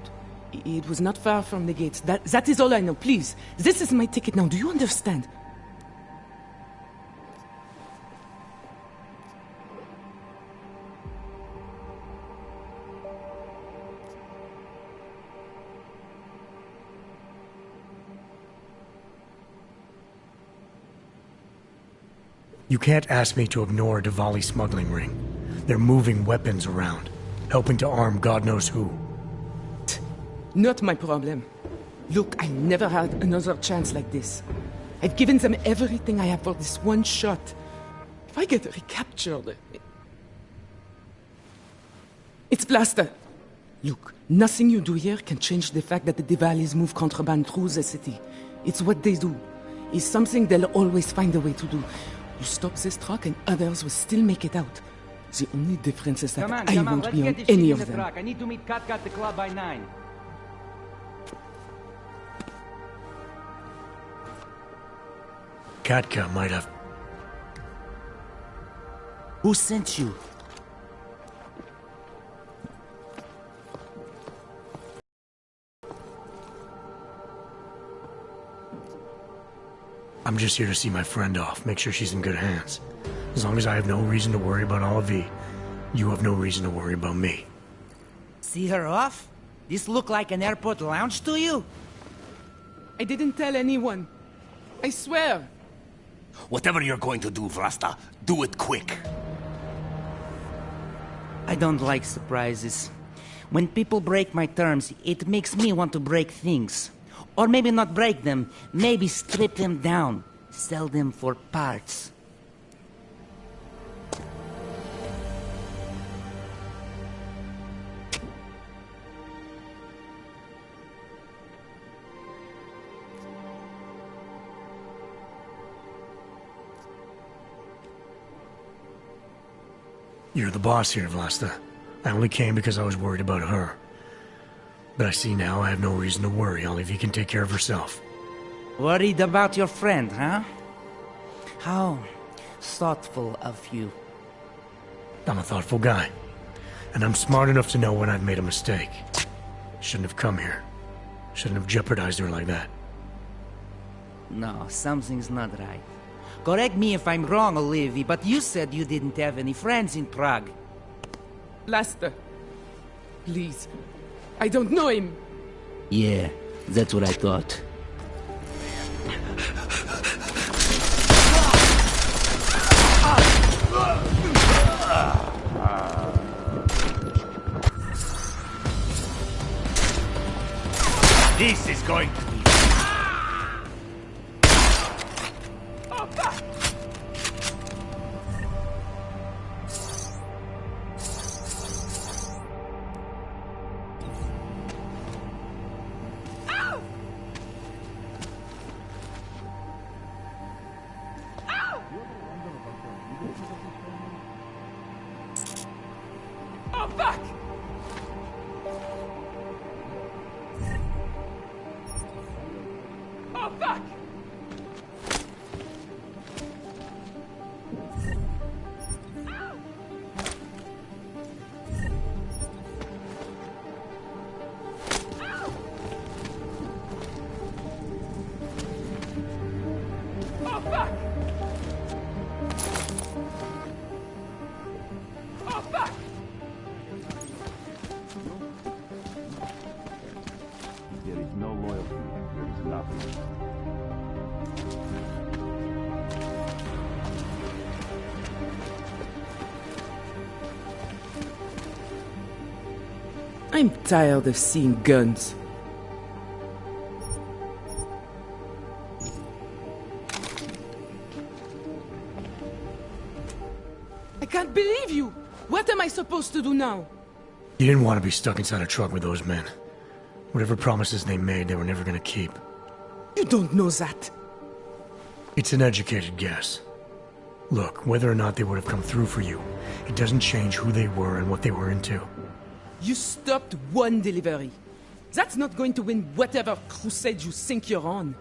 It was not far from the gates. That is all I know. Please, this is my ticket now. Do you understand? You can't ask me to ignore a Diwali smuggling ring. They're moving weapons around, helping to arm God knows who. Not my problem. Look, I never had another chance like this. I've given them everything I have for this one shot. If I get recaptured... It's Blaster. Look, nothing you do here can change the fact that the Diwalis move contraband through the city. It's what they do. It's something they'll always find a way to do. You stop this truck and others will still make it out. The only difference is that I won't be on any of them. I need to meet Kat at the club by 9. Katka might have... Who sent you? I'm just here to see my friend off, make sure she's in good hands. As long as I have no reason to worry about Olive, you have no reason to worry about me. See her off? This look like an airport lounge to you? I didn't tell anyone. I swear. Whatever you're going to do, Vlasta, do it quick. I don't like surprises. When people break my terms, it makes me want to break things. Or maybe not break them, maybe strip them down. Sell them for parts. You're the boss here, Vlasta. I only came because I was worried about her. But I see now I have no reason to worry. Olivia can take care of herself. Worried about your friend, huh? How thoughtful of you. I'm a thoughtful guy. And I'm smart enough to know when I've made a mistake. Shouldn't have come here. Shouldn't have jeopardized her like that. No, something's not right. Correct me if I'm wrong, Olivia, but you said you didn't have any friends in Prague. Laster, please. I don't know him. Yeah, that's what I thought. This is going to be... Oh, fuck! Oh, fuck! Oh, fuck! Oh, fuck! There is no loyalty. There is nothing. I'm tired of seeing guns. I can't believe you! What am I supposed to do now? You didn't want to be stuck inside a truck with those men. Whatever promises they made, they were never gonna keep. You don't know that. It's an educated guess. Look, whether or not they would have come through for you, it doesn't change who they were and what they were into. You stopped one delivery. That's not going to win whatever crusade you think you're on.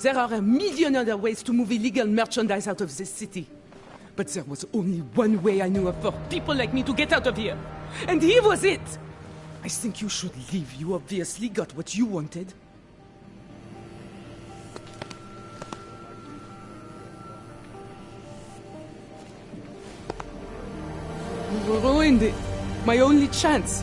There are a million other ways to move illegal merchandise out of this city. But there was only one way I knew of for people like me to get out of here. And here was it! I think you should leave. You obviously got what you wanted. You ruined it. My only chance.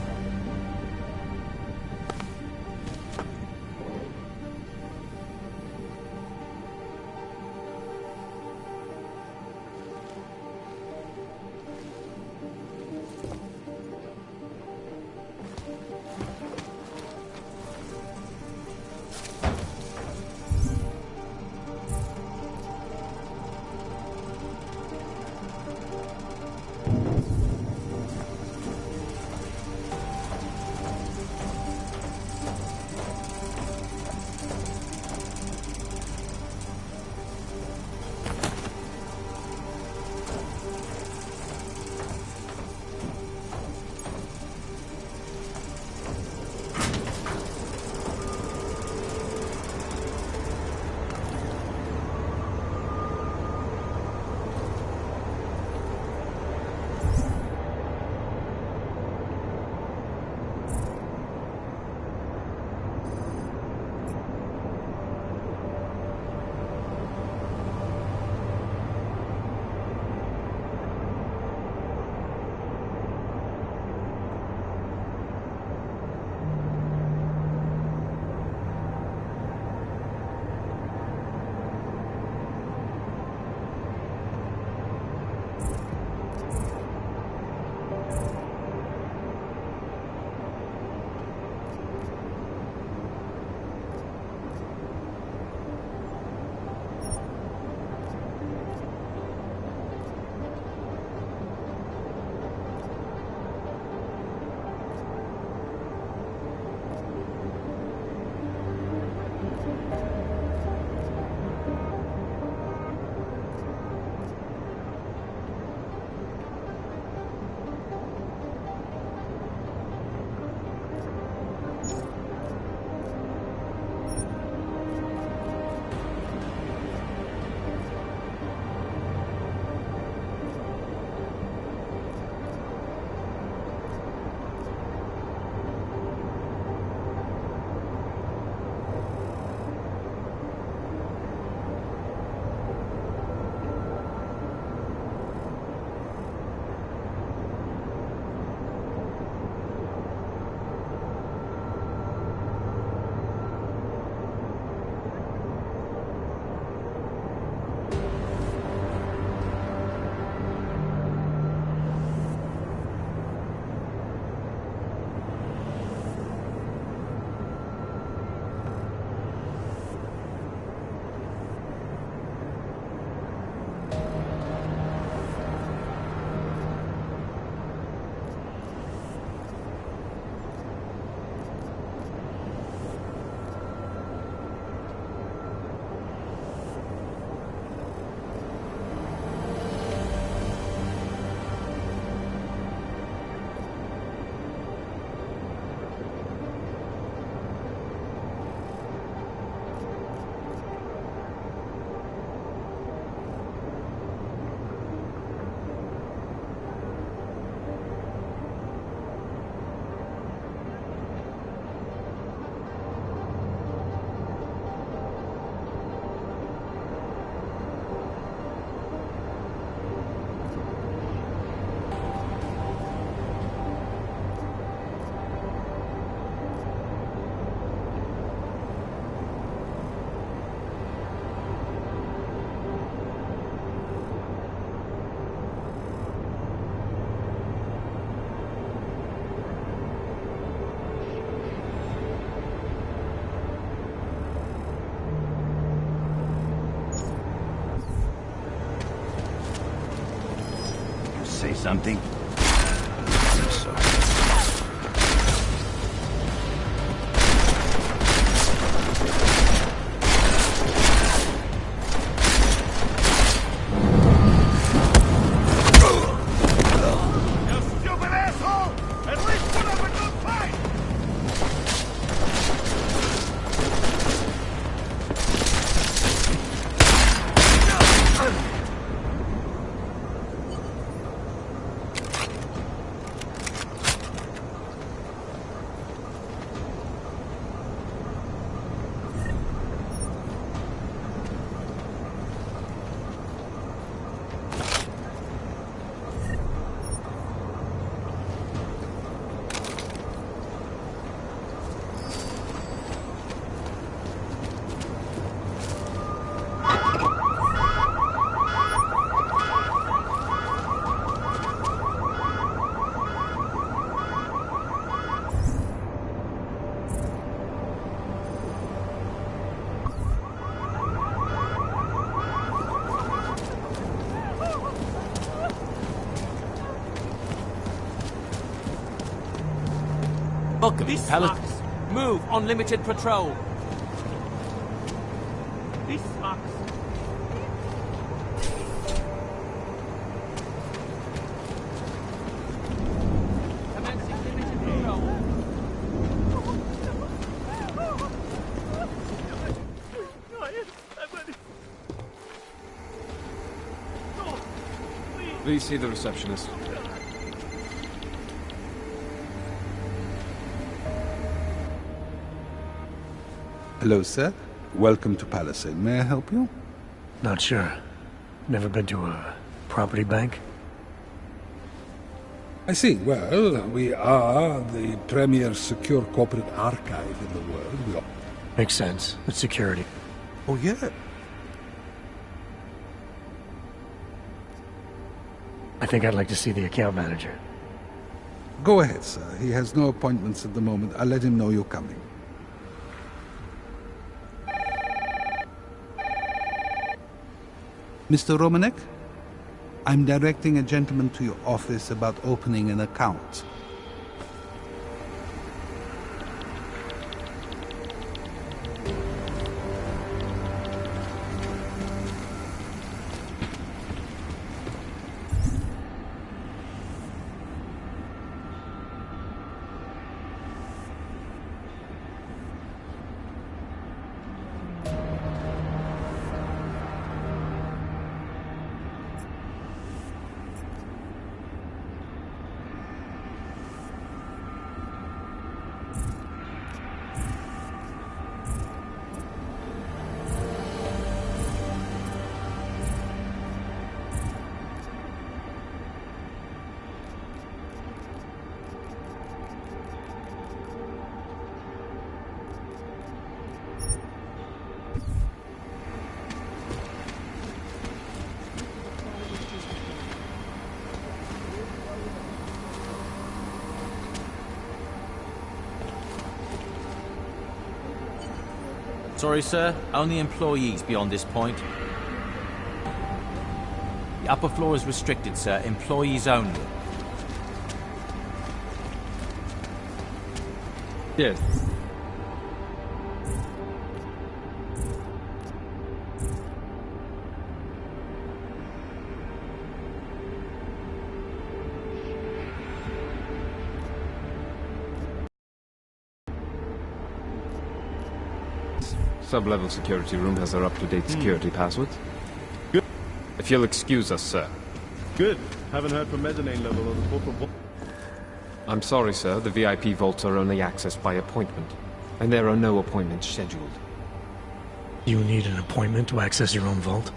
something? Welcome, this sucks. Move, unlimited patrol. This sucks. Commencing limited patrol. Please see the receptionist. Hello, sir. Welcome to Palisade. May I help you? Not sure. Never been to a property bank? I see. Well, we are the premier secure corporate archive in the world. Makes sense. It's security. Oh, yeah. I think I'd like to see the account manager. Go ahead, sir. He has no appointments at the moment. I'll let him know you're coming. Mr. Romanek? I'm directing a gentleman to your office about opening an account. Sorry, sir. Only employees beyond this point. The upper floor is restricted, sir. Employees only. Yes. Sub-level security room has our up-to-date security passwords. Good. If you'll excuse us, sir. Good. Haven't heard from mezzanine level or the corporate vault. I'm sorry, sir. The VIP vaults are only accessed by appointment, and there are no appointments scheduled. You need an appointment to access your own vault?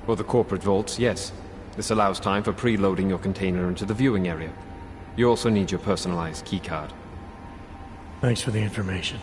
For the corporate vaults, yes. This allows time for preloading your container into the viewing area. You also need your personalized keycard. Thanks for the information.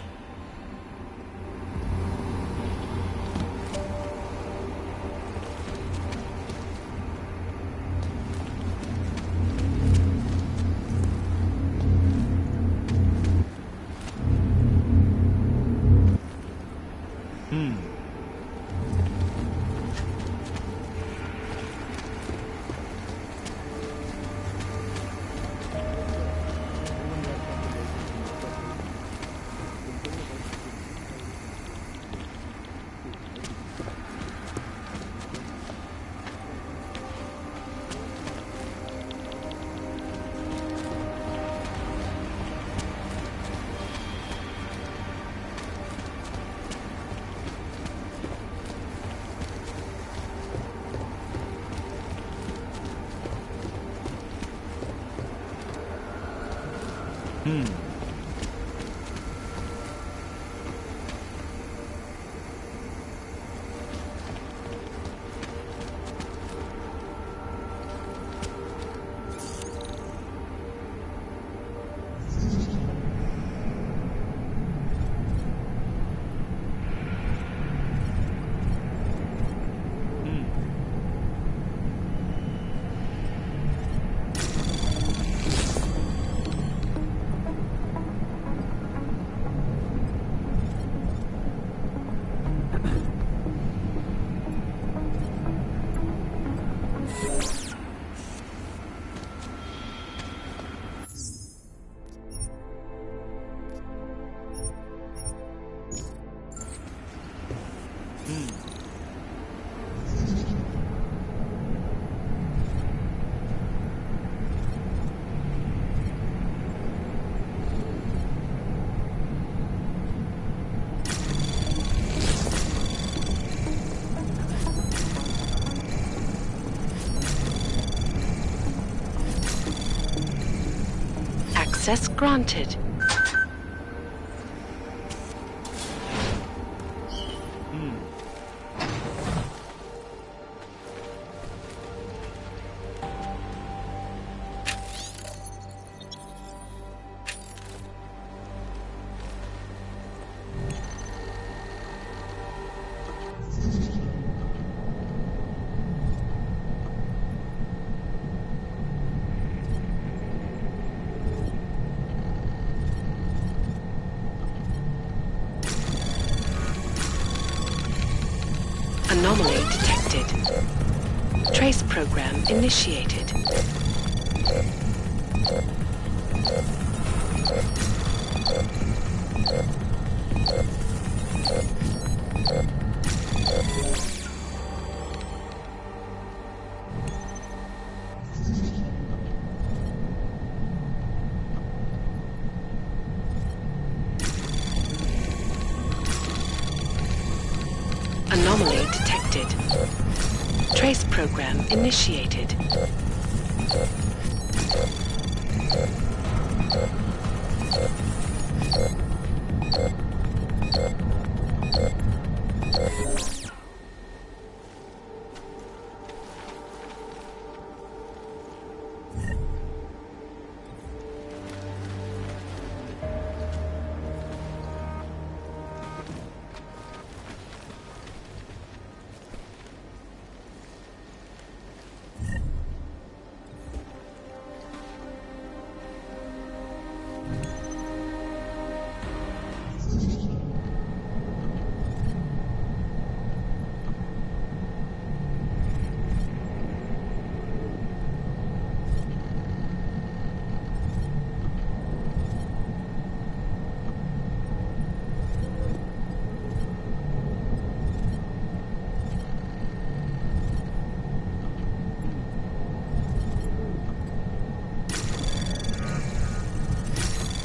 Access granted. Anomaly detected. Trace program initiated. Anomaly detected. Trace program initiated.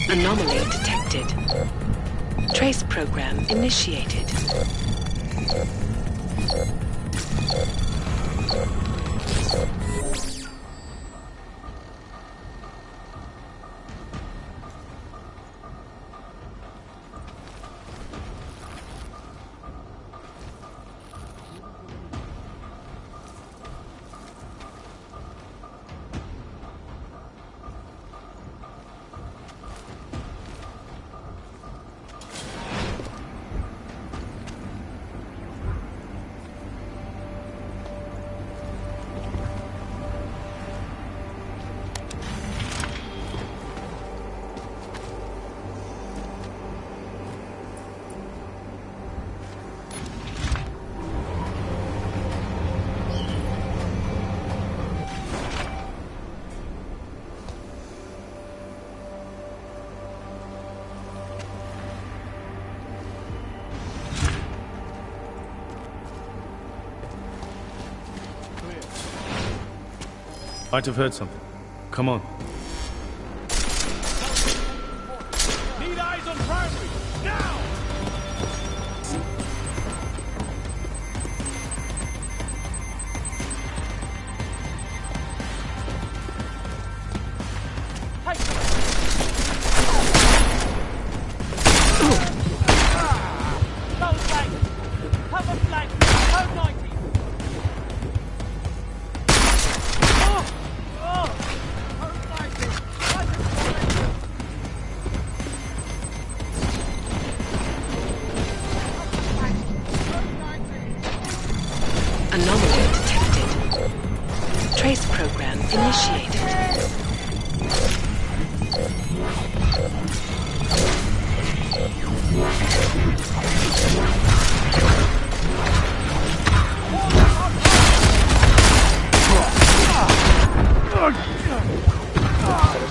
Anomaly detected. Trace program initiated. Might have heard something. Come on. Need eyes on primary! Now! Anomaly detected. Trace program initiated.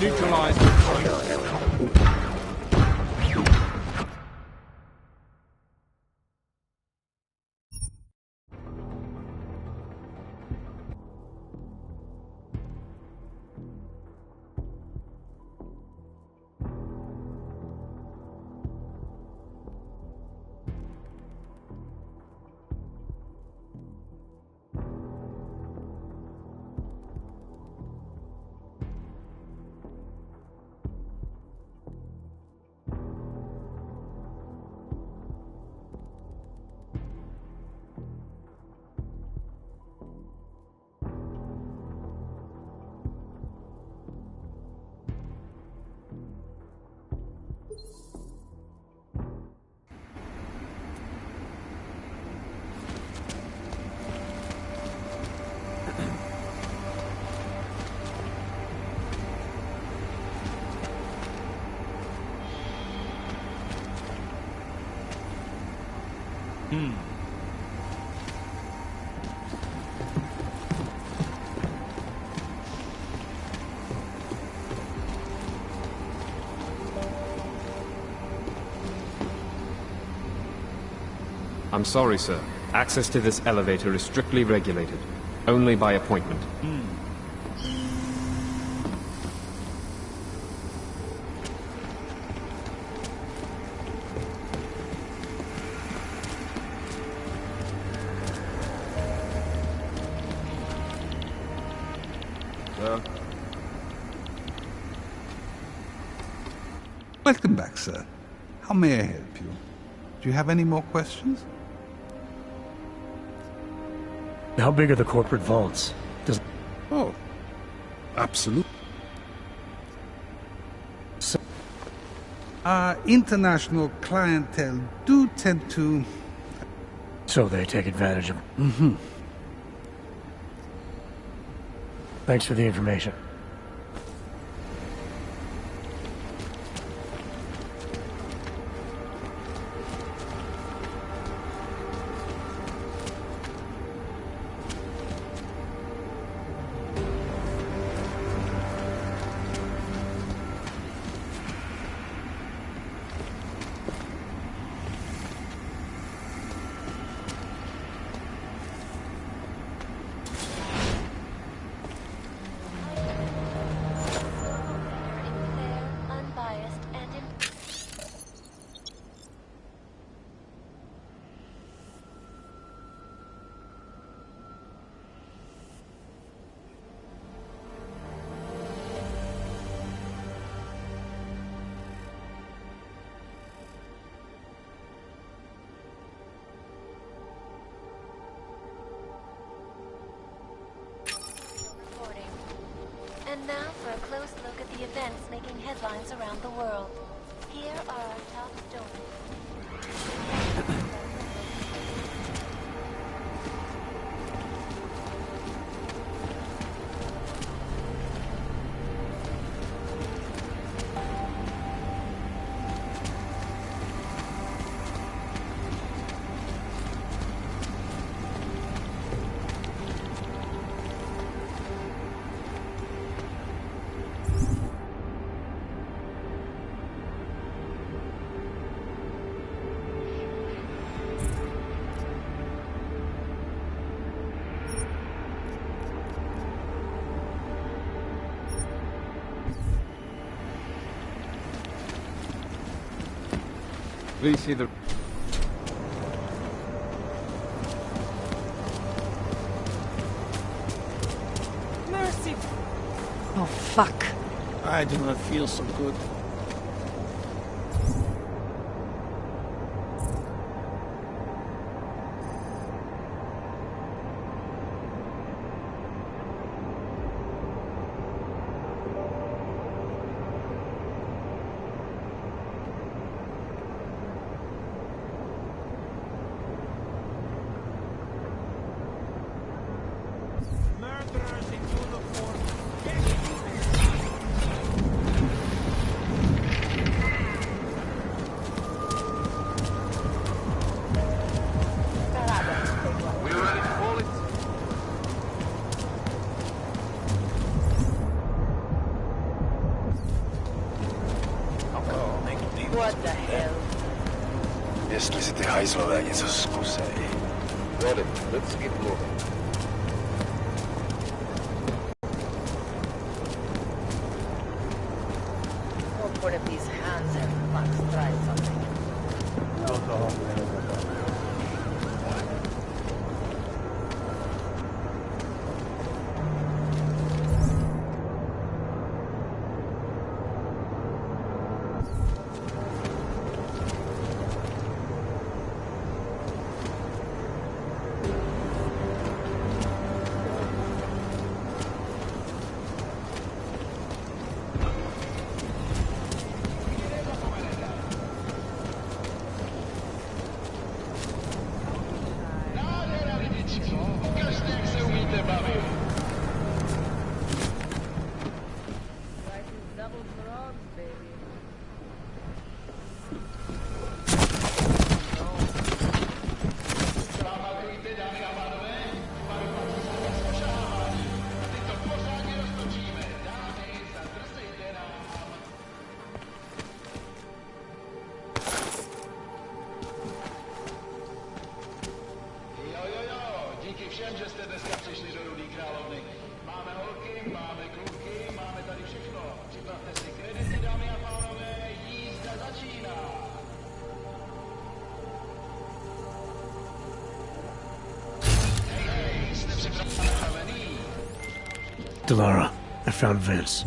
Neutralize the trace. I'm sorry, sir. Access to this elevator is strictly regulated. Only by appointment. Welcome back, sir. How may I help you? Do you have any more questions? How big are the corporate vaults? Oh, absolutely. So, our international clientele do tend to... So they take advantage of... Mm-hmm. Thanks for the information. And now for a close look at the events making headlines around the world. Here are our top stories. Please see the... Mercy! Oh, fuck. I do not feel so good. Jestli si ty hajzlové něco zkusej. Got it. Let's keep moving. Hope one of these hands and fucks tried something. Delara, I found Vince.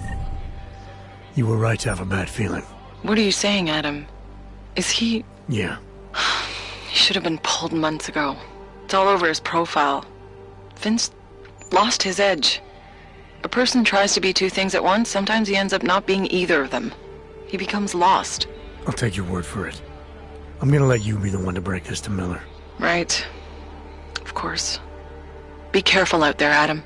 You were right to have a bad feeling. What are you saying, Adam? Is he... Yeah. He should have been pulled months ago. It's all over his profile. Vince lost his edge. A person tries to be two things at once, sometimes he ends up not being either of them. He becomes lost. I'll take your word for it. I'm gonna let you be the one to break this to Miller. Right. Of course. Be careful out there, Adam.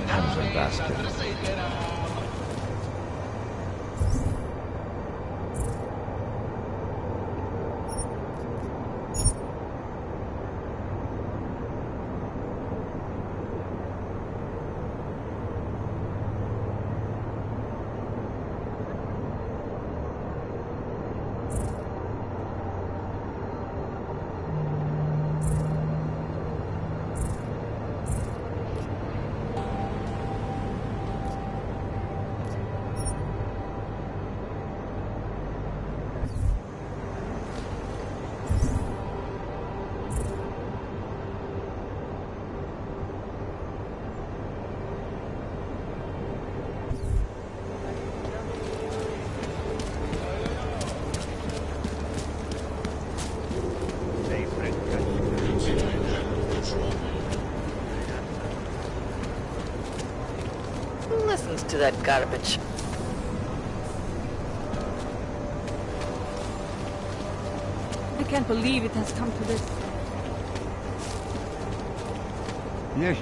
Handsome bastard. used to that garbage. I can't believe it has come to this. Yes.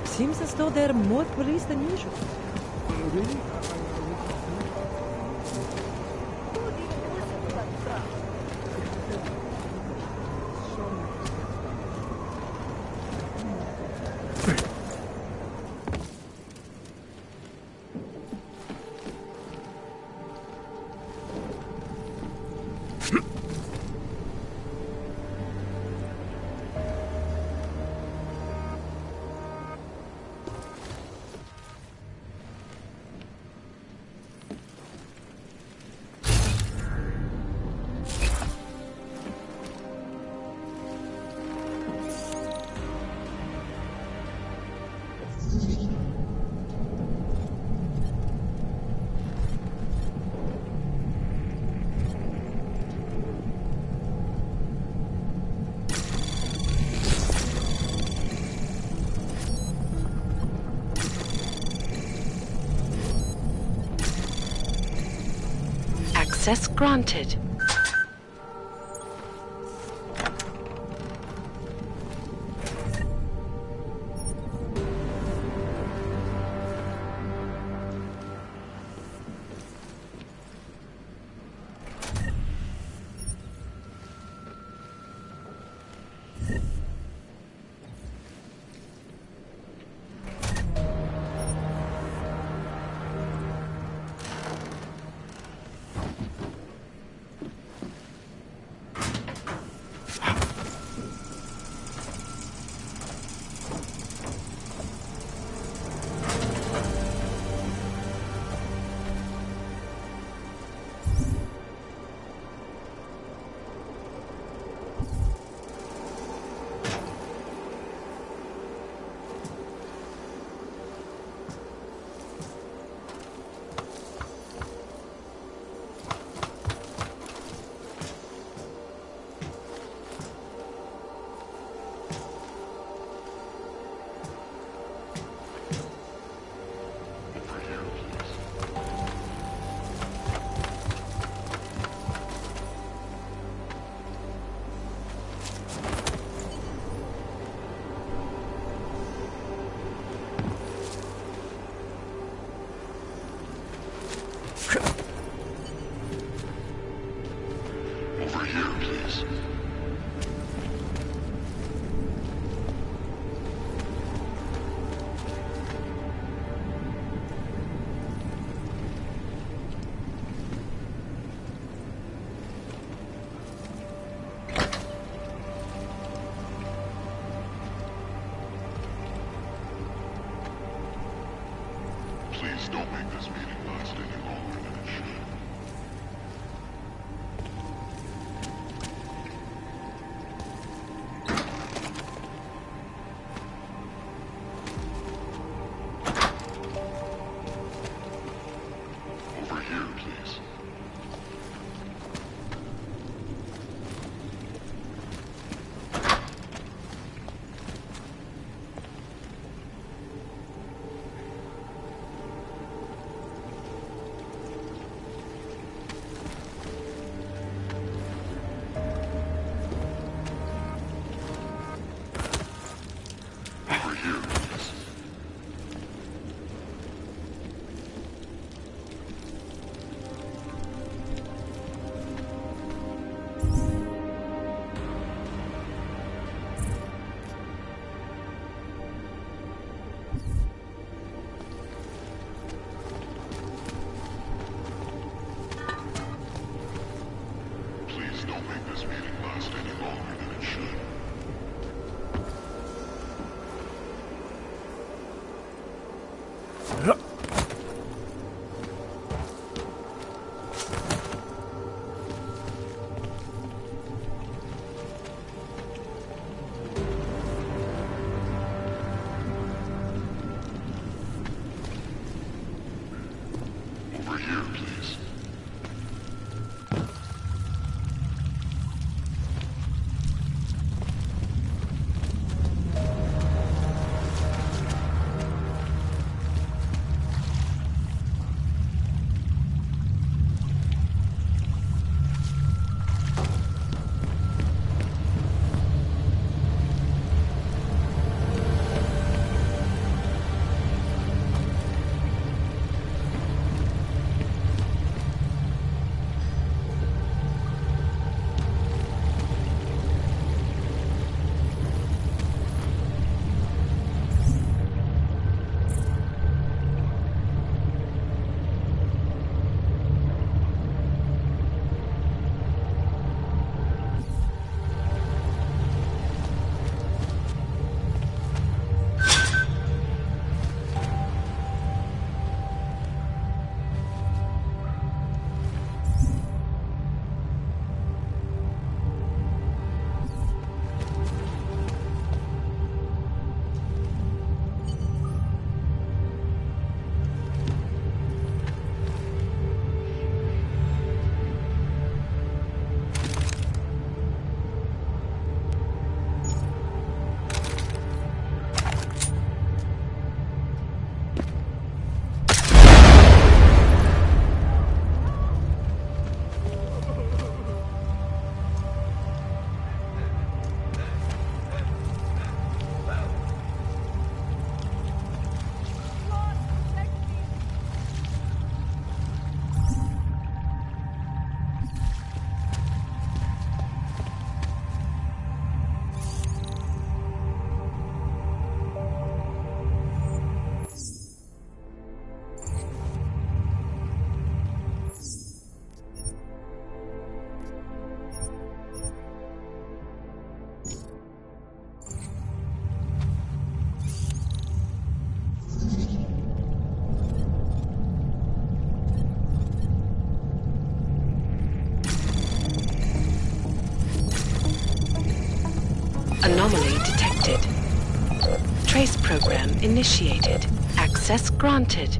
Seems as though there are more police than usual. Really? Access granted. Please don't make this meeting last any longer than it should. Over here, please. Don't make this meeting last any longer than it should. Over here, please. program initiated. Access granted.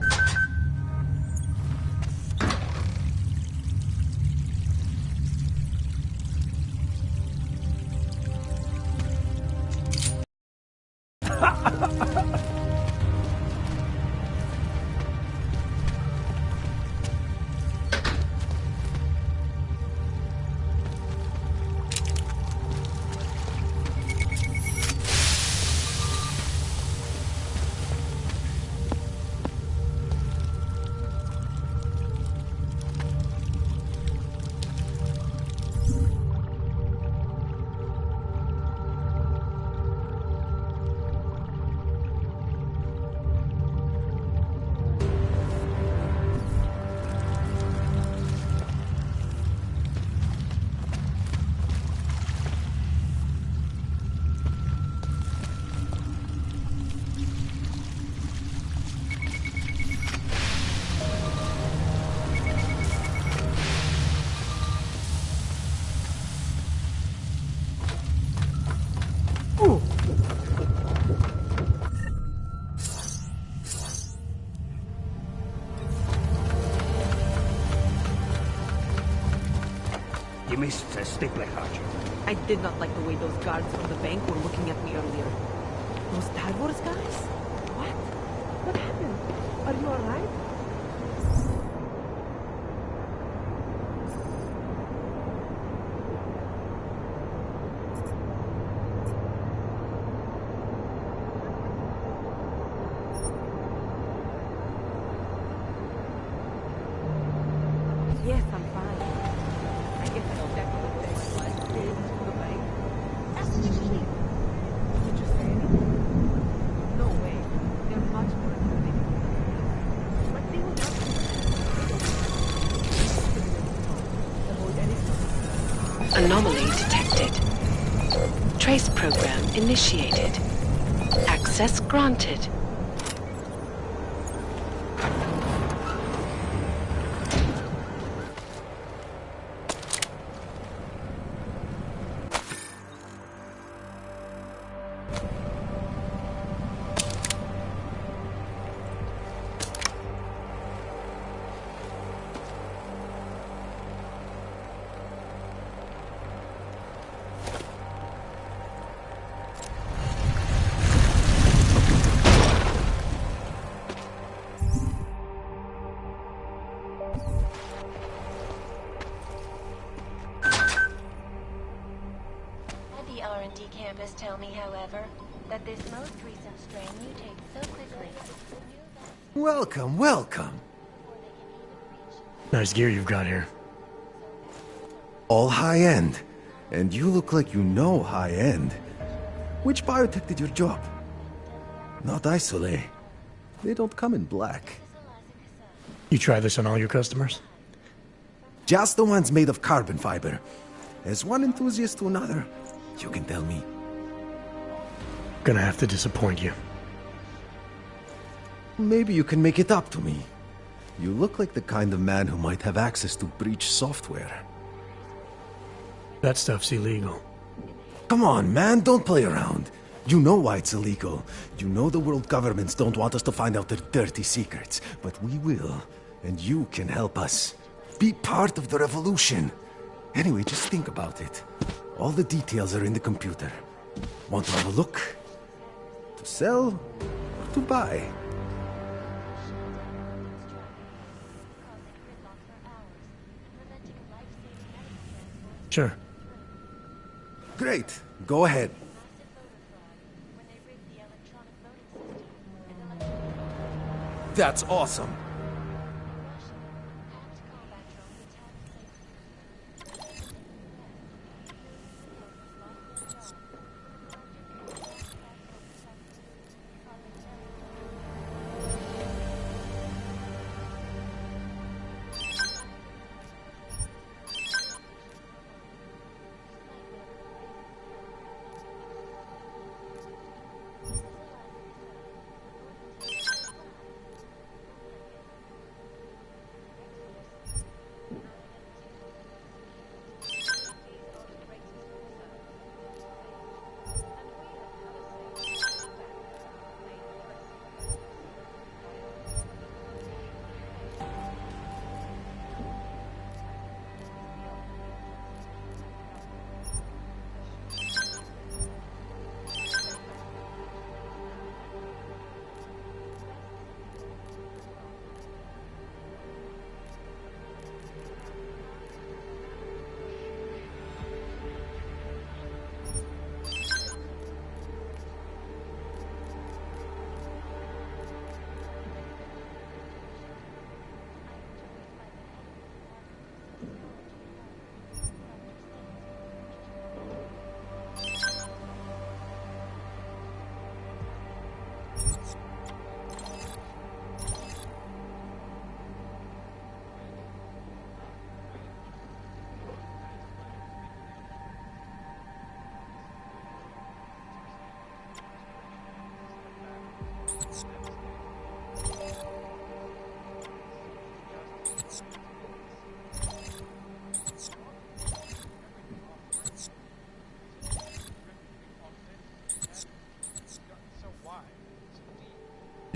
You missed a stick-like Archer. I did not like the way those guards from the bank were looking at me earlier. Those Tavors guys? What? What happened? Are you alright? Yes, I'm fine. I guess I'll definitely take my kids to the bank. Did you say anything? No way. They're much more intimidating. But they will not avoid any. Anomaly detected. Trace program initiated. Access granted. The R&D campus tell me, however, that this most recent strain mutates so quickly. Welcome, welcome. Nice gear you've got here. All high-end. And you look like you know high-end. Which biotech did your job? Not Isolate. They don't come in black. You try this on all your customers? Just the ones made of carbon fiber. As one enthusiast to another, you can tell me. Gonna have to disappoint you. Maybe you can make it up to me. You look like the kind of man who might have access to breach software. That stuff's illegal. Come on, man, don't play around. You know why it's illegal. You know the world governments don't want us to find out their dirty secrets. But we will, and you can help us. Be part of the revolution. Anyway, just think about it. All the details are in the computer. Want to have a look? To sell or to buy? Sure. Great. Go ahead. That's awesome.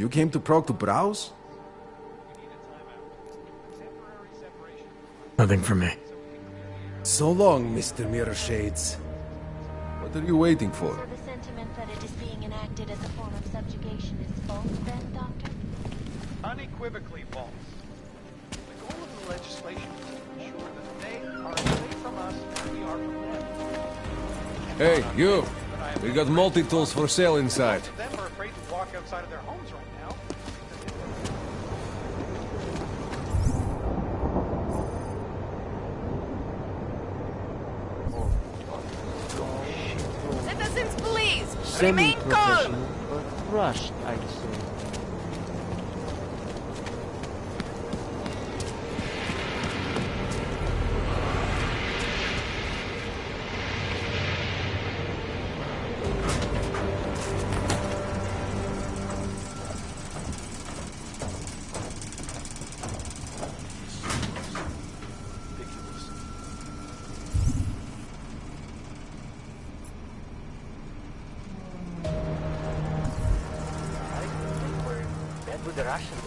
You came to Prague to browse? Nothing for me. So long, Mr. Mirror Shades. What are you waiting for? So the sentiment that it is being enacted as a form of subjugation is false then, Doctor? Unequivocally false. The goal of the legislation is to ensure that they are away from us and we are from them. Hey, you! We got multi-tools for sale inside. Them are afraid to walk outside of their homes right now. Citizens, please! Remain Semi-professional, calm! but rushed, I'd say. With the Russians.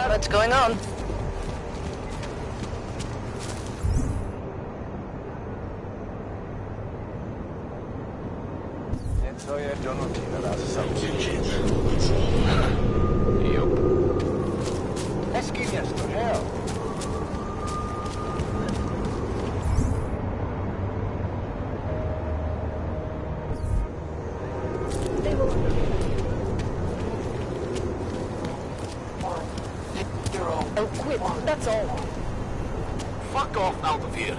What's going on? Co je donutí nás zavřít? Jo. Hezký město, že jo? Oh, quit. That's all. Fuck off out of here.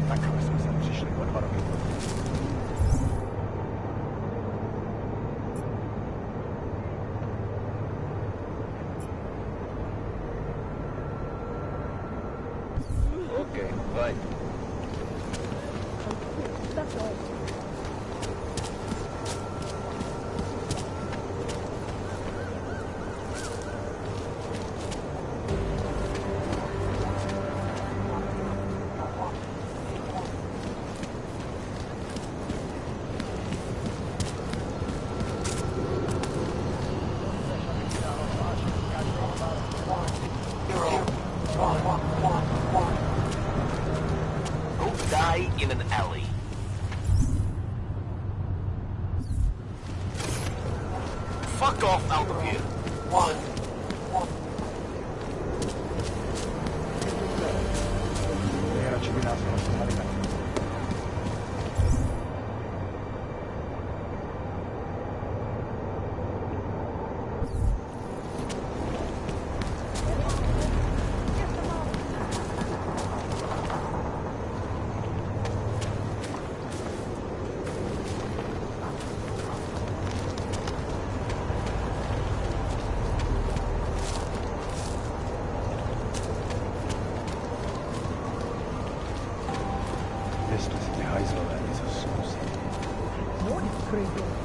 Takhle jsme sem přišli o 2 roky. Okay, bye. That's all. Go die in an alley. Fuck off out of here. Nejradši by nás rozhodli taky. Estos de Heiselberg is a Susie. What is crazy?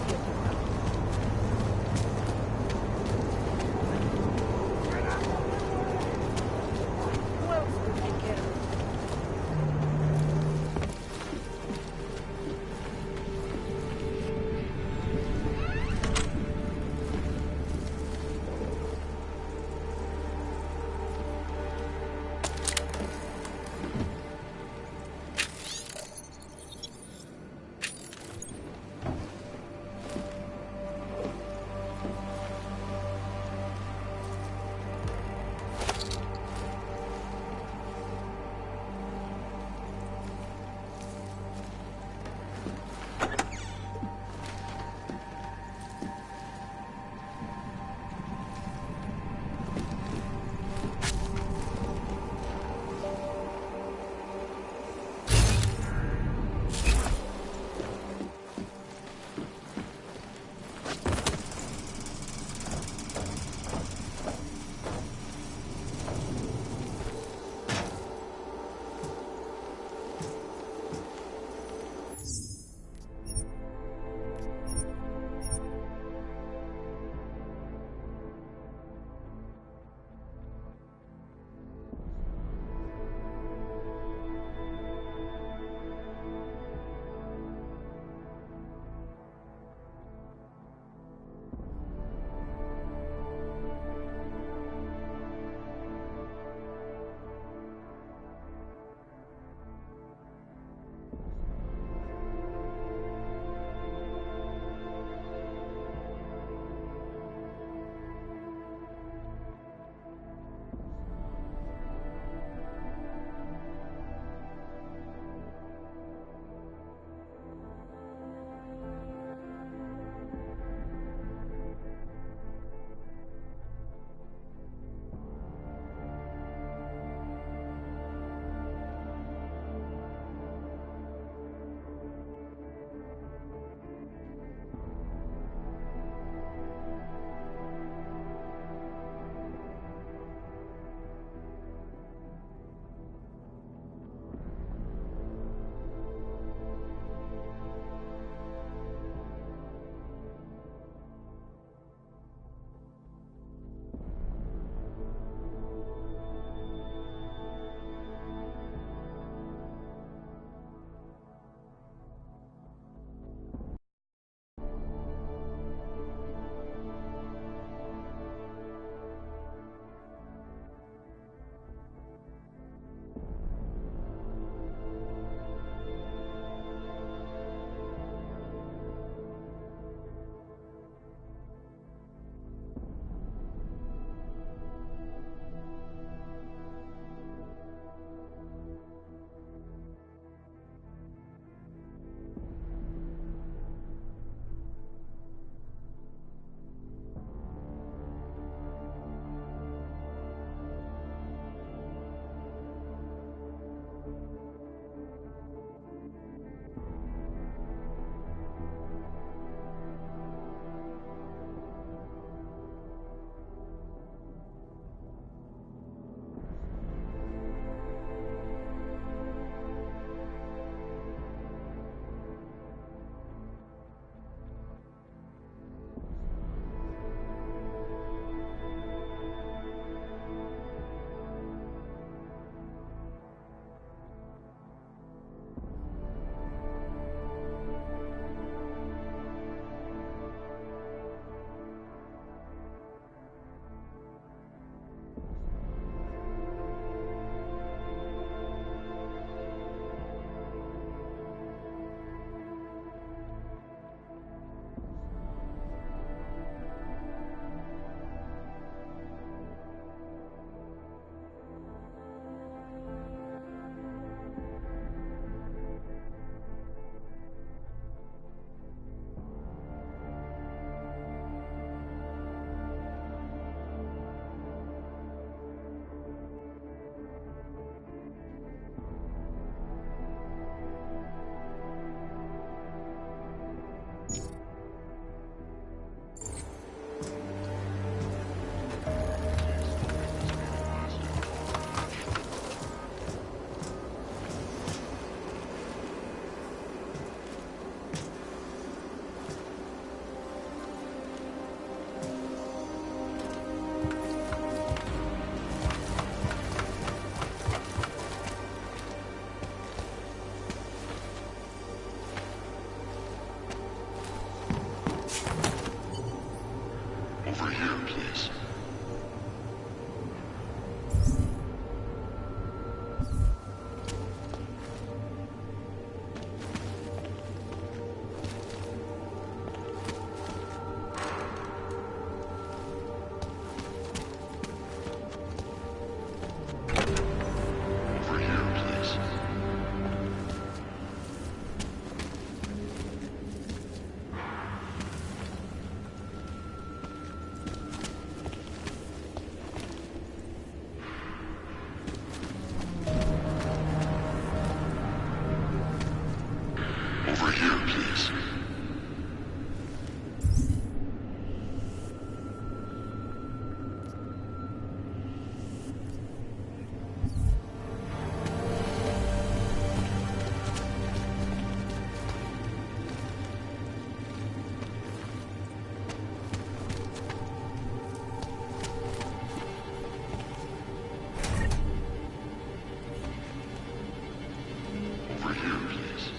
Over here, please.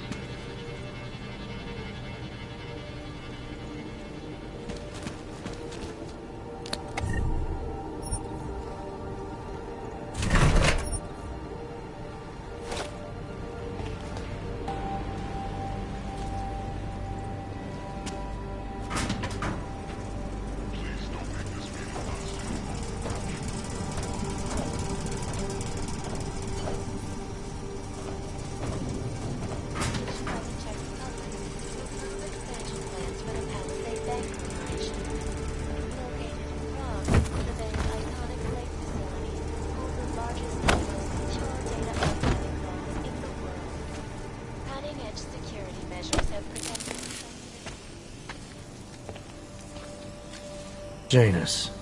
Janus,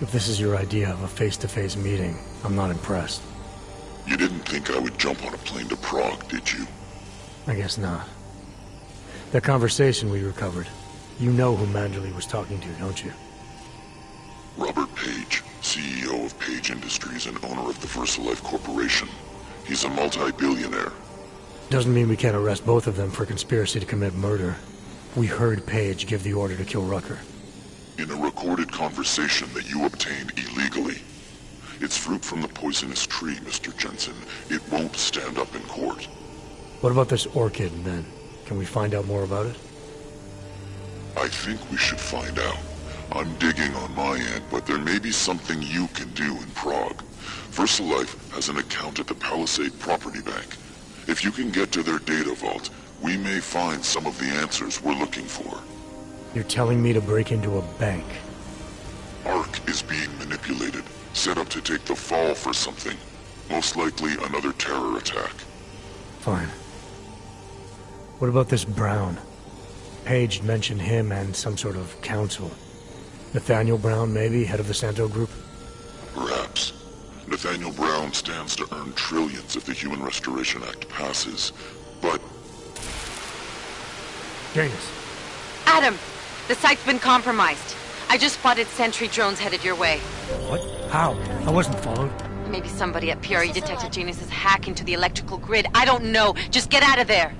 if this is your idea of a face-to-face meeting, I'm not impressed. You didn't think I would jump on a plane to Prague, did you? I guess not. That conversation we recovered, you know who Manderley was talking to, don't you? Robert Page, CEO of Page Industries and owner of the VersaLife Corporation. He's a multi-billionaire. Doesn't mean we can't arrest both of them for conspiracy to commit murder. We heard Page give the order to kill Rucker. In a recorded conversation that you obtained illegally. It's fruit from the poisonous tree, Mr. Jensen. It won't stand up in court. What about this orchid, then? Can we find out more about it? I think we should find out. I'm digging on my end, but there may be something you can do in Prague. VersaLife has an account at the Palisade Property Bank. If you can get to their data vault, we may find some of the answers we're looking for. You're telling me to break into a bank? ARC is being manipulated, set up to take the fall for something. Most likely another terror attack. Fine. What about this Brown? Page mentioned him and some sort of council. Nathaniel Brown, maybe, head of the Santo Group? Perhaps. Nathaniel Brown stands to earn trillions if the Human Restoration Act passes, but... Janus. Adam! The site's been compromised. I just spotted sentry drones headed your way. What? How? I wasn't followed. Maybe somebody at PRE detected Janus's hack into the electrical grid. I don't know. Just get out of there.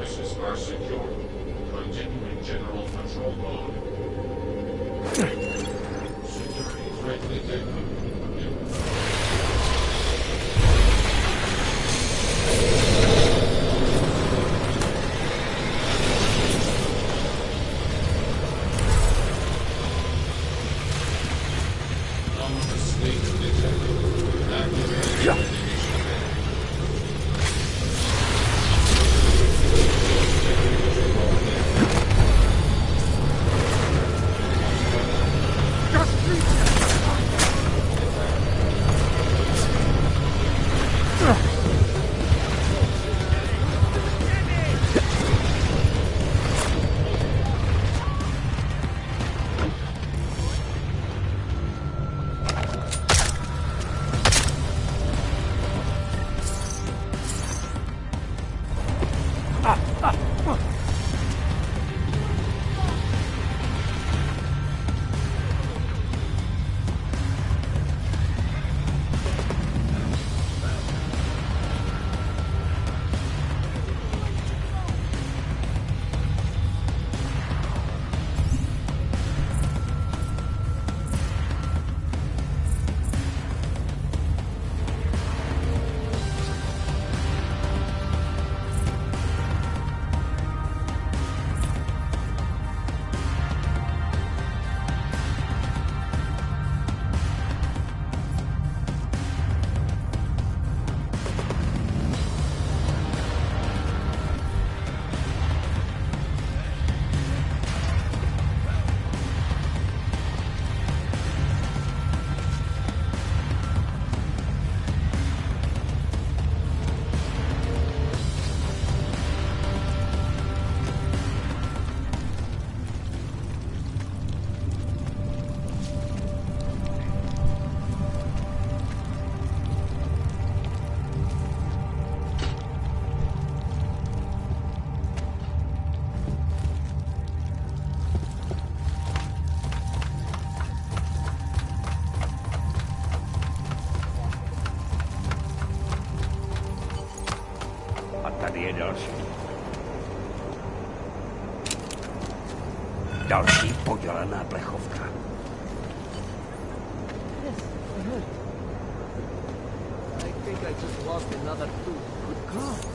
devices are secure. Continuing general control mode. Security threat detected. Další podělaná plechovka. Yes, I heard. I think I just lost another tooth. Good God.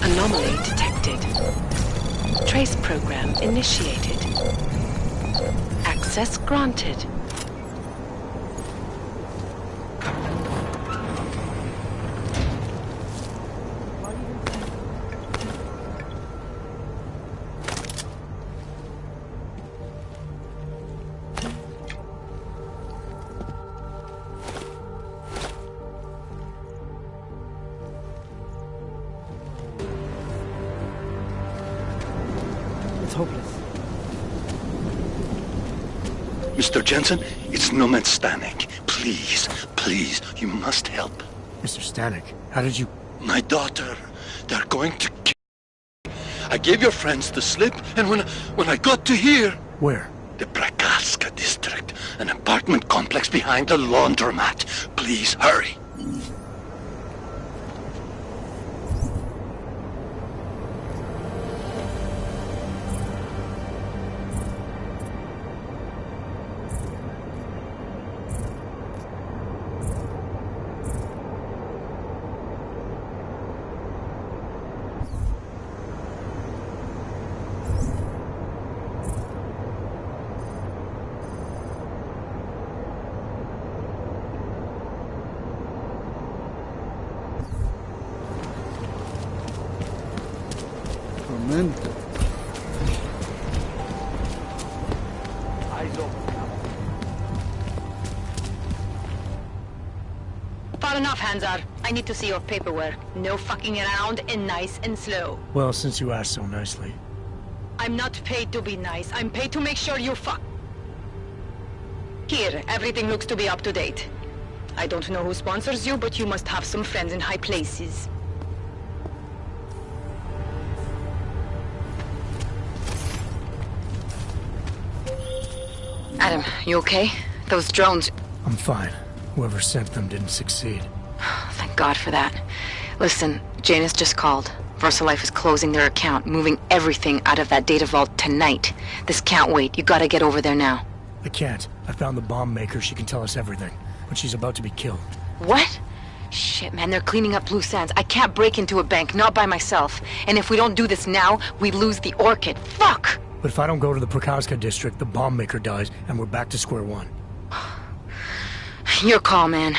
Anomaly detected. Trace program initiated. Access granted. Mr. Jensen, it's Nomad Stanek. Please, please, you must help. Mr. Stanek, how did you... My daughter, they're going to kill. I gave your friends the slip, and when I got to here... Where? The Prakaska district, an apartment complex behind the laundromat. Please, hurry. Mental. Eyes open. Far enough, Hanzar. I need to see your paperwork. No fucking around and nice and slow. Well, since you asked so nicely. I'm not paid to be nice. I'm paid to make sure you fuck. Here, everything looks to be up to date. I don't know who sponsors you, but you must have some friends in high places. Adam, you okay? Those drones... I'm fine. Whoever sent them didn't succeed. Thank God for that. Listen, Janus just called. VersaLife is closing their account, moving everything out of that data vault tonight. This can't wait. You gotta get over there now. I can't. I found the bomb maker. She can tell us everything. But she's about to be killed. What? Shit, man, they're cleaning up loose ends. I can't break into a bank, not by myself. And if we don't do this now, we lose the Orchid. Fuck! But if I don't go to the Prokazka district, the bomb maker dies, and we're back to square one. Your call, man.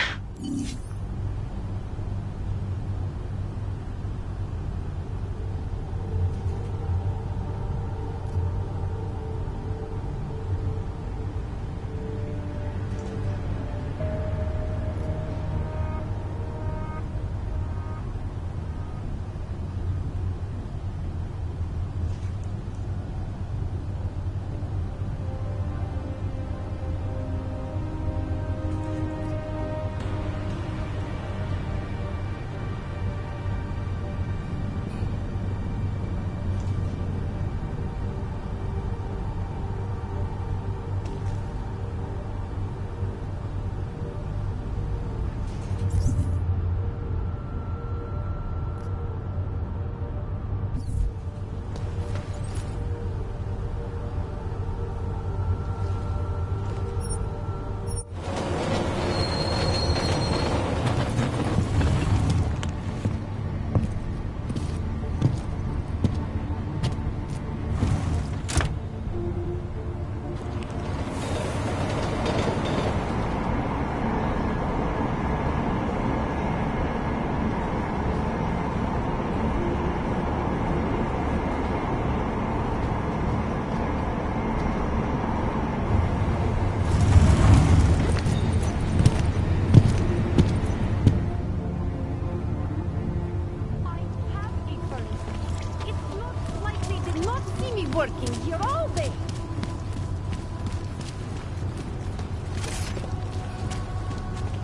Working here all day.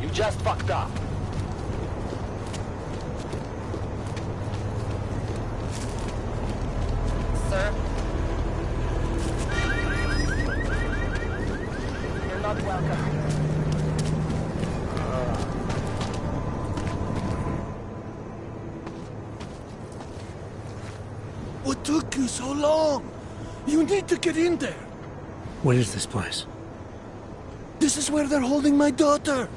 You just fucked up. Sir? You're not welcome. What took you so long? You need to get in there. What is this place? This is where they're holding my daughter.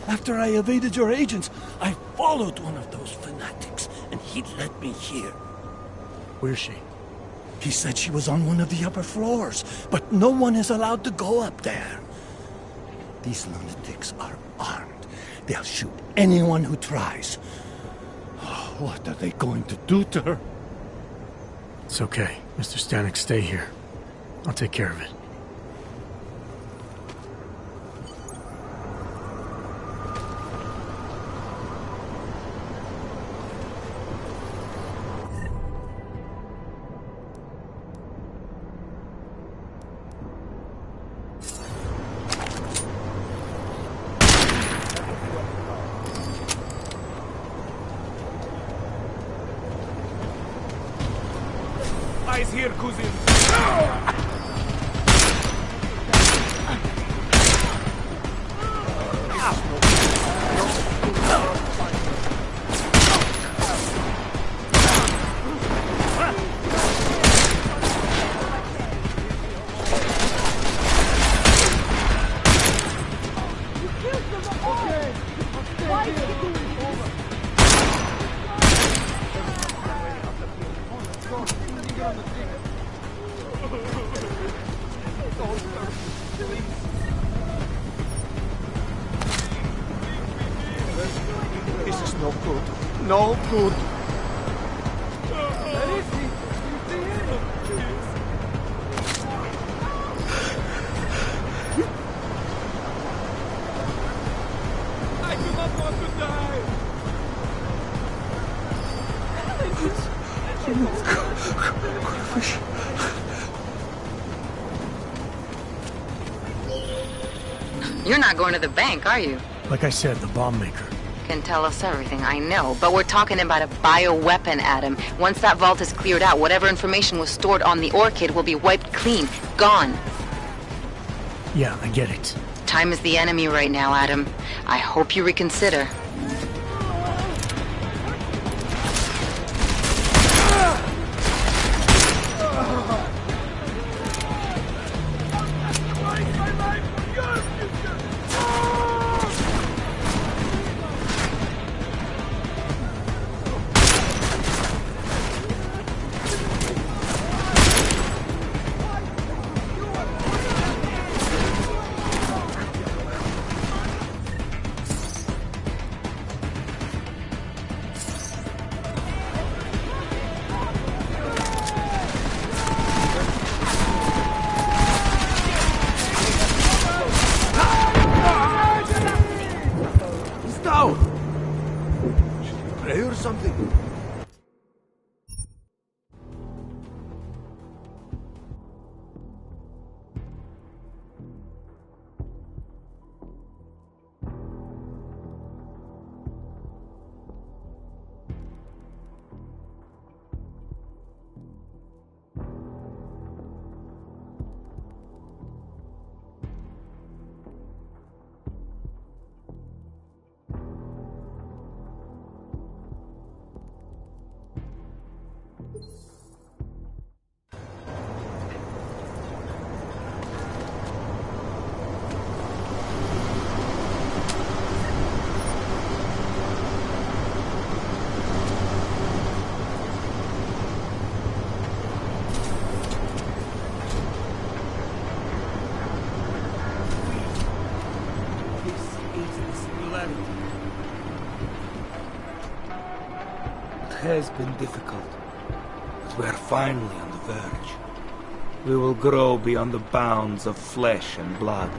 After I evaded your agents, I followed one of those fanatics, and he led me here. Where's she? He said she was on one of the upper floors, but no one is allowed to go up there. These lunatics are armed. They'll shoot anyone who tries. Oh, what are they going to do to her? It's okay. Mr. Stanek, stay here. I'll take care of it. Eyes here, cousin. This is no good. No good. Where is he? Do you see You're not going to the bank, are you? Like I said, the bomb maker. Can tell us everything, I know, but we're talking about a bioweapon, Adam. Once that vault is cleared out, whatever information was stored on the Orchid will be wiped clean. Gone. Yeah, I get it. Time is the enemy right now, Adam. I hope you reconsider. It has been difficult, but we're finally on the verge. We will grow beyond the bounds of flesh and blood.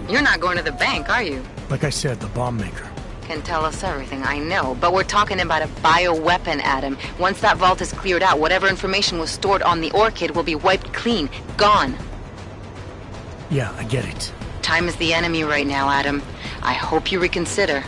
You're not going to the bank, are you? Like I said, the bomb maker. Can tell us everything, I know, but we're talking about a bioweapon, Adam. Once that vault is cleared out, whatever information was stored on the Orchid will be wiped clean. Gone. Yeah, I get it. Time is the enemy right now, Adam. I hope you reconsider.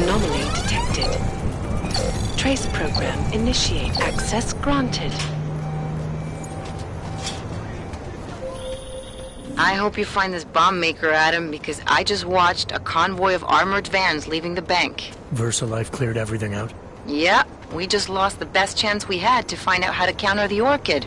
Anomaly detected. Trace program initiate. Access granted. I hope you find this bomb maker, Adam, because I just watched a convoy of armored vans leaving the bank. VersaLife cleared everything out? Yep, we just lost the best chance we had to find out how to counter the Orchid.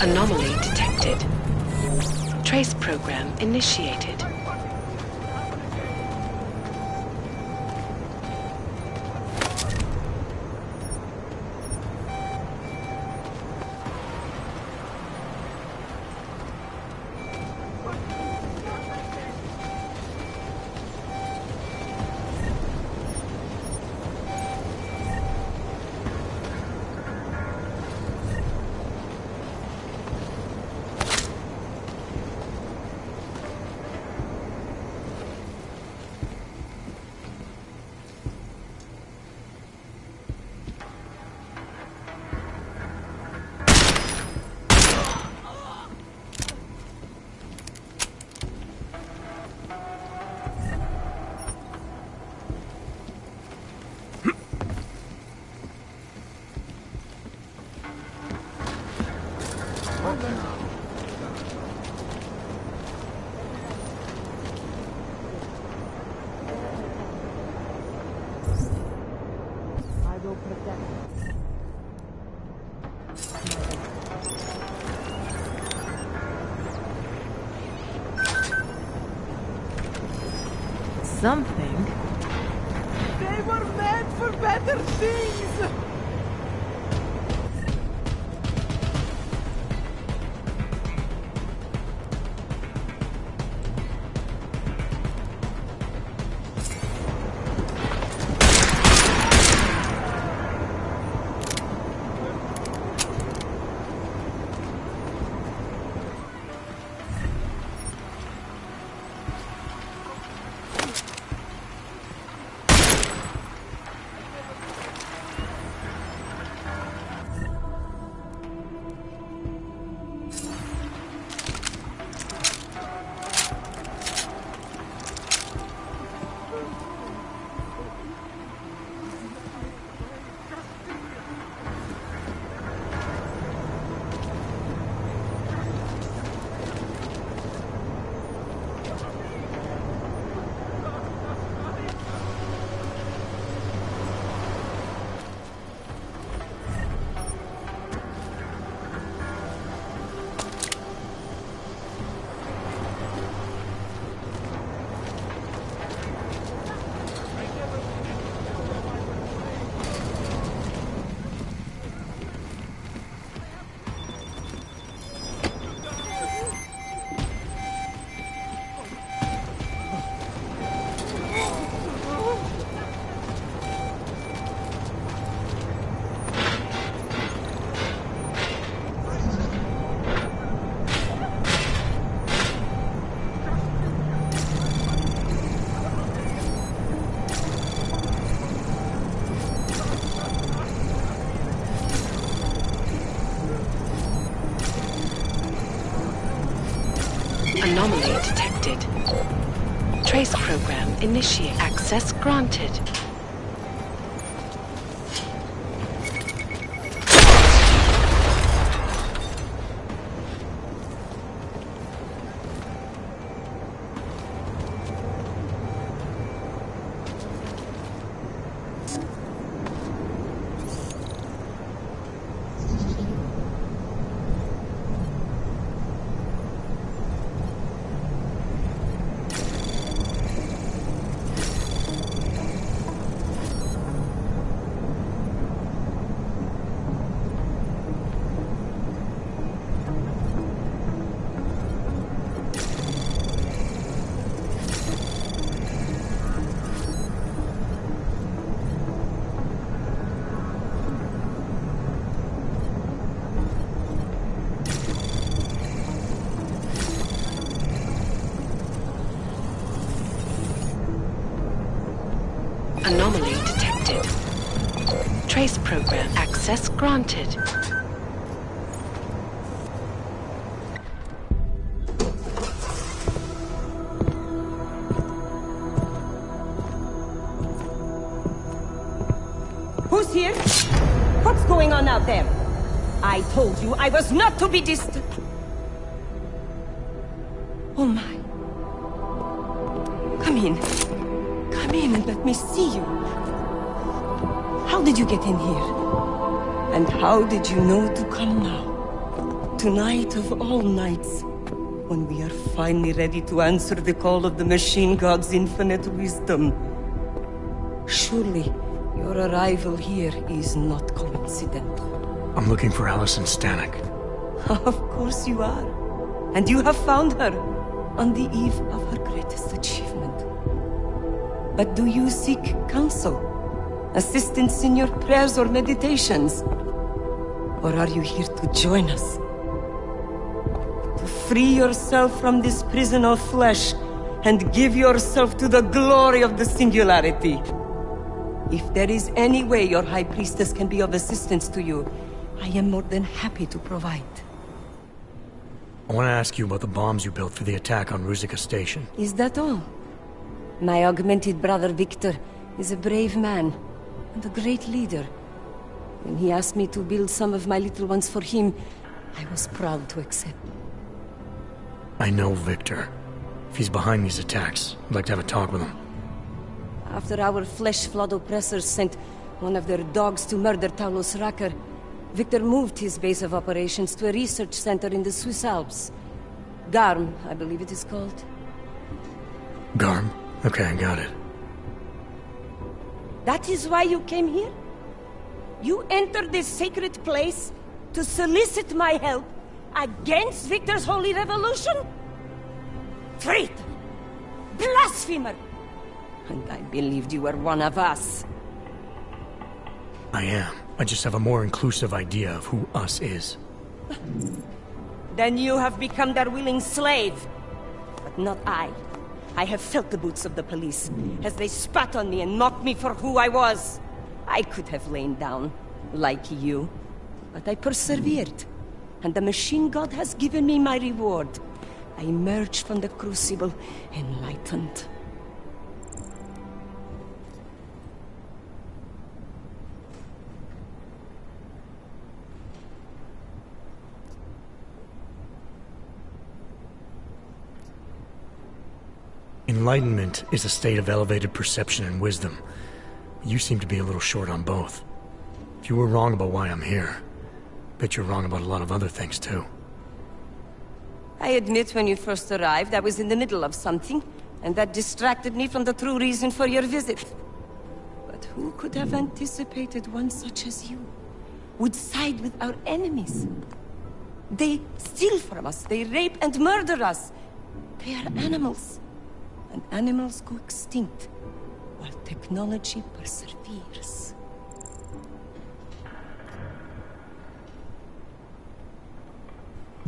Anomaly detected. Trace program initiated. I will protect you. Something? They were meant for better things! Anomaly detected. Trace program initiate. Access granted. Trace program access granted. Who's here? What's going on out there? I told you I was not to be disturbed. Oh my. Come in. Come in and let me see you. How did you get in here? And how did you know to come now? Tonight of all nights, when we are finally ready to answer the call of the Machine God's infinite wisdom. Surely, your arrival here is not coincidental. I'm looking for Allison Stanek. Of course you are. And you have found her on the eve of her greatest achievement. But do you seek counsel? Assistance in your prayers or meditations? Or are you here to join us? To free yourself from this prison of flesh and give yourself to the glory of the singularity. If there is any way your High Priestess can be of assistance to you, I am more than happy to provide. I want to ask you about the bombs you built for the attack on Ruzicka Station. Is that all? My augmented brother Victor is a brave man and a great leader. When he asked me to build some of my little ones for him, I was proud to accept. I know Victor. If he's behind these attacks, I'd like to have a talk with him. After our flesh-flood oppressors sent one of their dogs to murder Talos Racker, Victor moved his base of operations to a research center in the Swiss Alps. Garm, I believe it is called. Garm? Okay, I got it. That is why you came here? You entered this sacred place to solicit my help against Victor's holy revolution? Traitor! Blasphemer! And I believed you were one of us. I am. I just have a more inclusive idea of who us is. Then you have become their willing slave. But not I. I have felt the boots of the police as they spat on me and mocked me for who I was. I could have lain down, like you. But I persevered. And the Machine God has given me my reward. I emerged from the crucible enlightened. Enlightenment is a state of elevated perception and wisdom. You seem to be a little short on both. If you were wrong about why I'm here, bet you're wrong about a lot of other things too. I admit when you first arrived, I was in the middle of something, and that distracted me from the true reason for your visit. But who could have anticipated one such as you would side with our enemies? They steal from us, they rape and murder us. They are animals. And animals go extinct, while technology perseveres.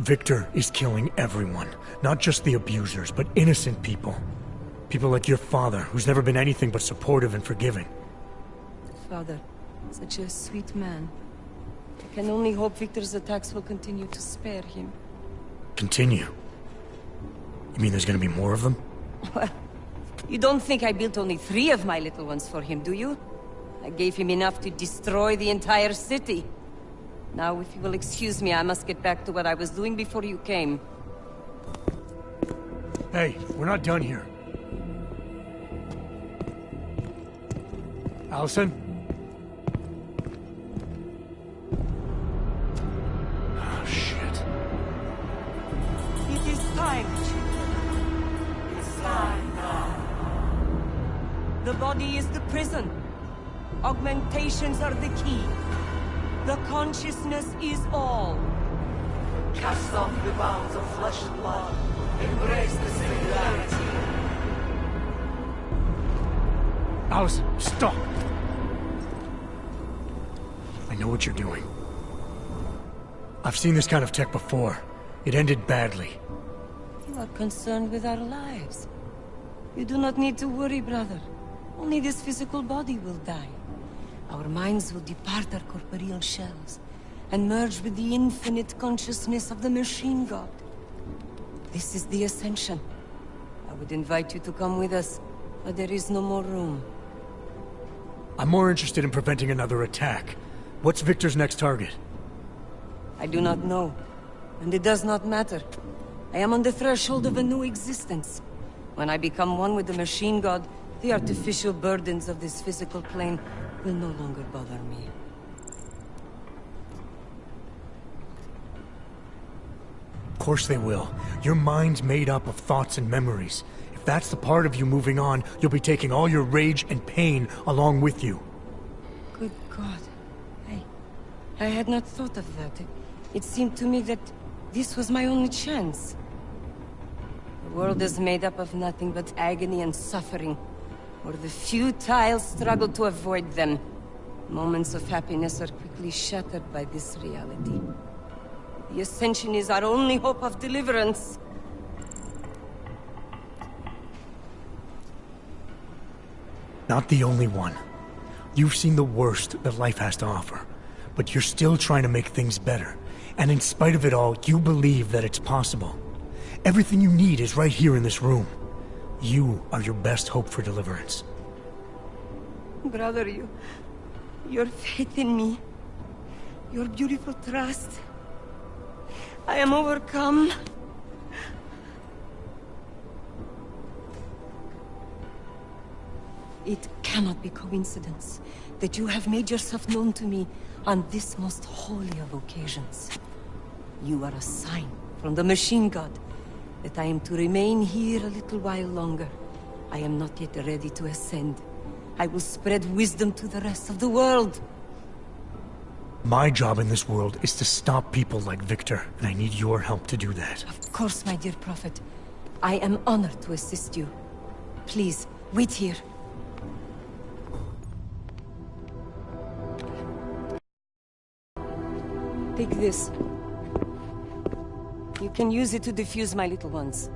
Victor is killing everyone. Not just the abusers, but innocent people. People like your father, who's never been anything but supportive and forgiving. Father, such a sweet man. I can only hope Victor's attacks will continue to spare him. Continue? You mean there's gonna be more of them? Well, you don't think I built only 3 of my little ones for him, do you? I gave him enough to destroy the entire city. Now, if you will excuse me, I must get back to what I was doing before you came. Hey, we're not done here. Allison? Oh, shit. It is time, children. It's time now. The body is the prison. Augmentations are the key. The consciousness is all. Cast off the bounds of flesh and blood. Embrace the singularity. Allison, stop! I know what you're doing. I've seen this kind of tech before. It ended badly. You are concerned with our lives. You do not need to worry, brother. Only this physical body will die. Our minds will depart our corporeal shells and merge with the infinite consciousness of the machine god. This is the ascension. I would invite you to come with us, but there is no more room. I'm more interested in preventing another attack. What's Victor's next target? I do not know, and it does not matter. I am on the threshold of a new existence. When I become one with the machine god, the artificial burdens of this physical plane will no longer bother me. Of course they will. Your mind's made up of thoughts and memories. If that's the part of you moving on, you'll be taking all your rage and pain along with you. Good God. I had not thought of that. It seemed to me that this was my only chance. The world is made up of nothing but agony and suffering, or the futile struggle to avoid them. Moments of happiness are quickly shattered by this reality. The Ascension is our only hope of deliverance. Not the only one. You've seen the worst that life has to offer, but you're still trying to make things better. And in spite of it all, you believe that it's possible. Everything you need is right here in this room. You are your best hope for deliverance. Brother, your faith in me, your beautiful trust. I am overcome. It cannot be coincidence that you have made yourself known to me on this most holy of occasions. You are a sign from the machine god that I am to remain here a little while longer. I am not yet ready to ascend. I will spread wisdom to the rest of the world. My job in this world is to stop people like Victor, and I need your help to do that. Of course, my dear prophet. I am honored to assist you. Please, wait here. Take this. You can use it to defuse my little ones.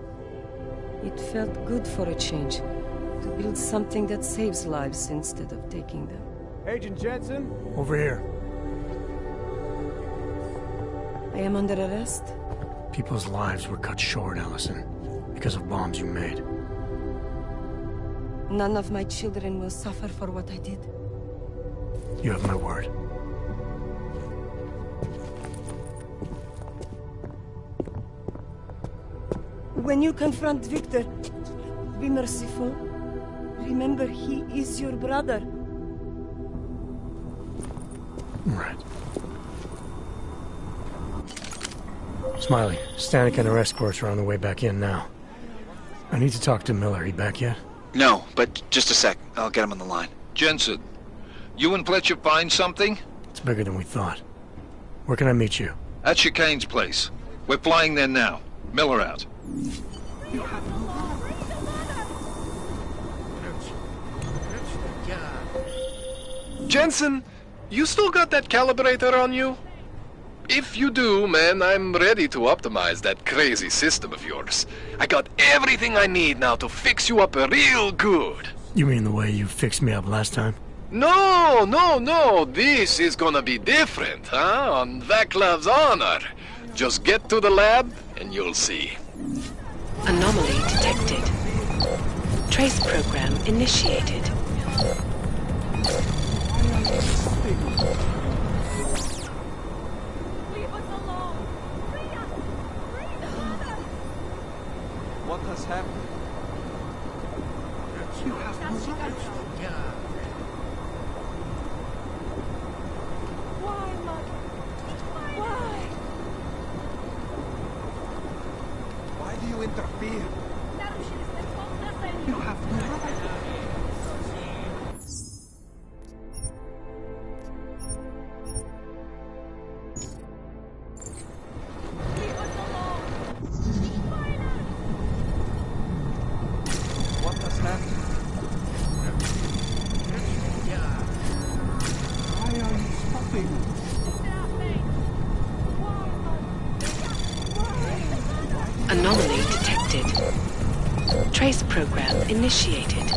It felt good for a change, to build something that saves lives instead of taking them. Agent Jensen? Over here. I am under arrest? People's lives were cut short, Allison, because of bombs you made. None of my children will suffer for what I did. You have my word. When you confront Victor, be merciful. Remember, he is your brother. Right. Smiley, Stanek and her escorts are on the way back in now. I need to talk to Miller. He back yet? No, but just a sec. I'll get him on the line. Jensen, you and Fletcher find something? It's bigger than we thought. Where can I meet you? At Chicane's place. We're flying there now. Miller out. Jensen, you still got that calibrator on you? If you do, man, I'm ready to optimize that crazy system of yours. I got everything I need now to fix you up real good. You mean the way you fixed me up last time? No, no, no. This is gonna be different, huh? On Vaclav's honor. Just get to the lab and you'll see. Anomaly detected. Trace program initiated. What has happened? You have no rights. Why, Mother? Why? Why do you interfere? You have no right. What has happened? Why are you stopping? Anomaly detected. Trace program initiated.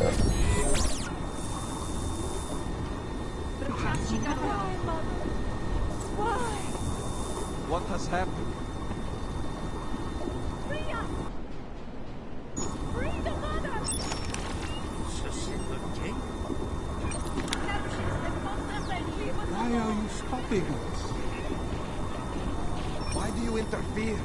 You have happened? Why are you stopping us? Why do you interfere?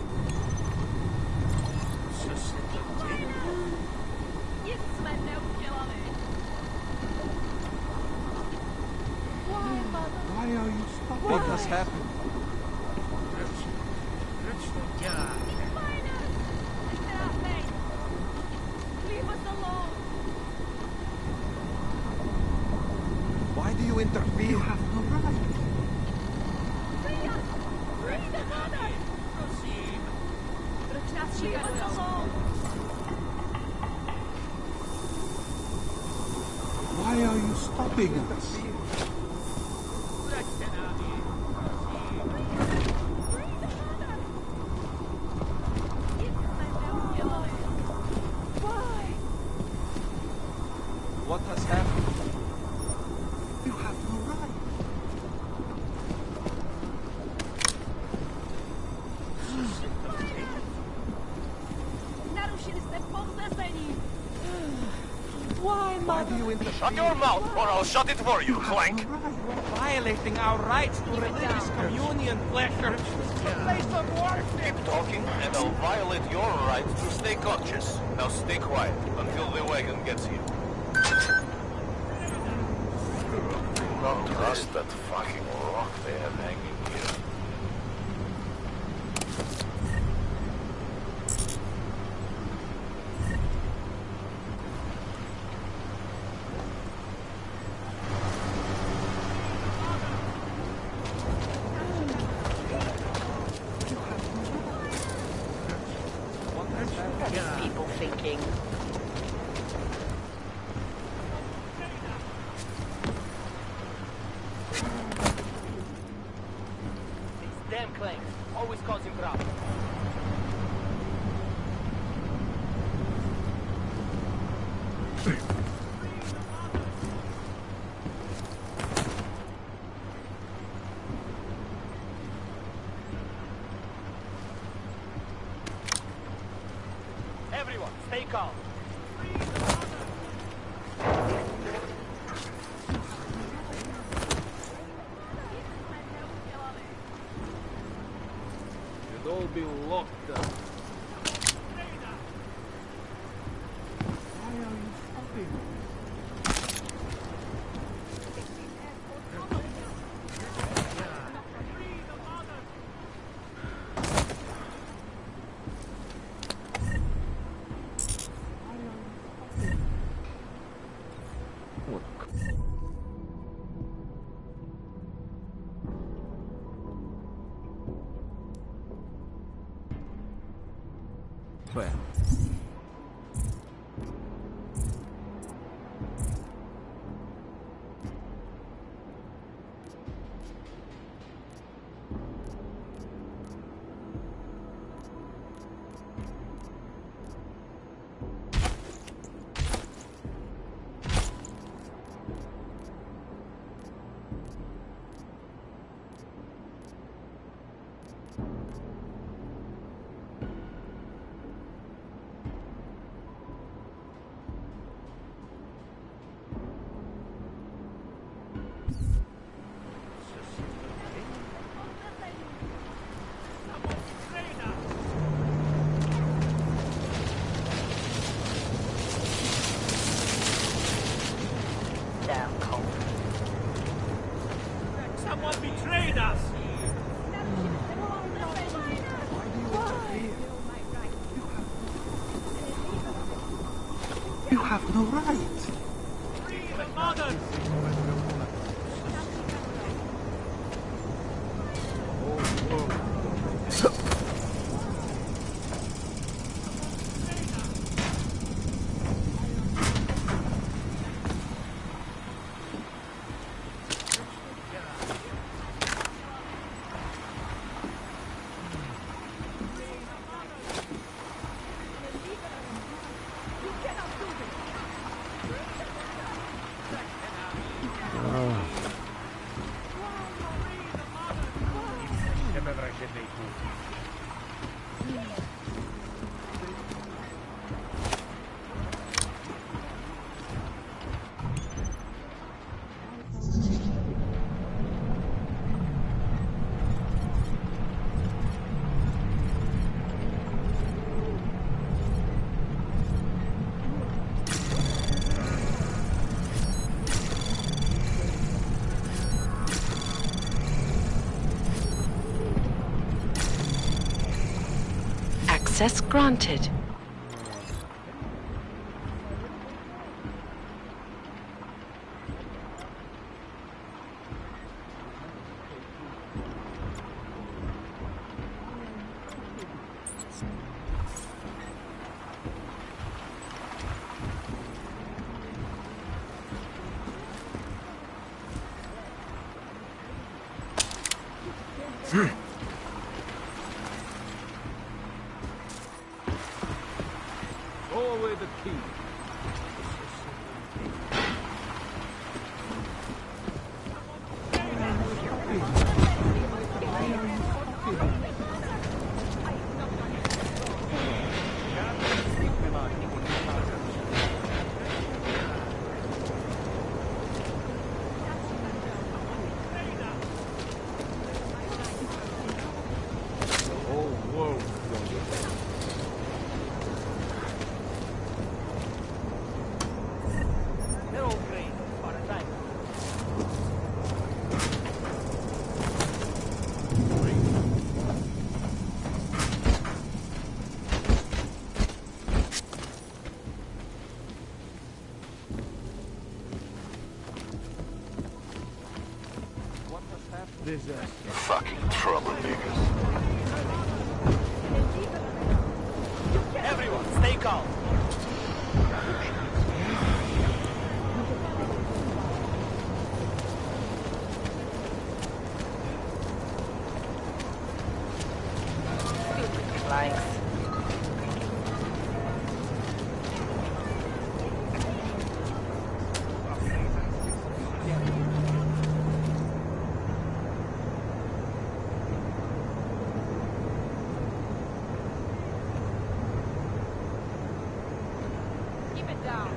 Why are you stopping What us? has happened? Leave us alone! Why do you interfere? You have no right. Free us! Free the mother! Leave us alone! Why are you stopping us? What has happened? You have no right. Why do you interfere? Shut your mouth, or I'll shut it for you, Clank. Violating our rights to religious communion, Fletcher. It's the place of worship. Keep talking, and I'll violate your right to stay conscious. Now stay quiet until the wagon gets here. Don't trust that fucking rock they have hanging here. What are people thinking? These damn clanks, always causing problems. Everyone, stay calm. You'd all be locked up. Why are you stopping us? Well, Damn cult. Someone betrayed us! You have no right. Free the mothers! You cannot do this! Access granted. Throw away the key. Fucking troublemakers. Everyone, stay calm. Flying. Keep it down.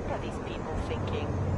What are these people thinking?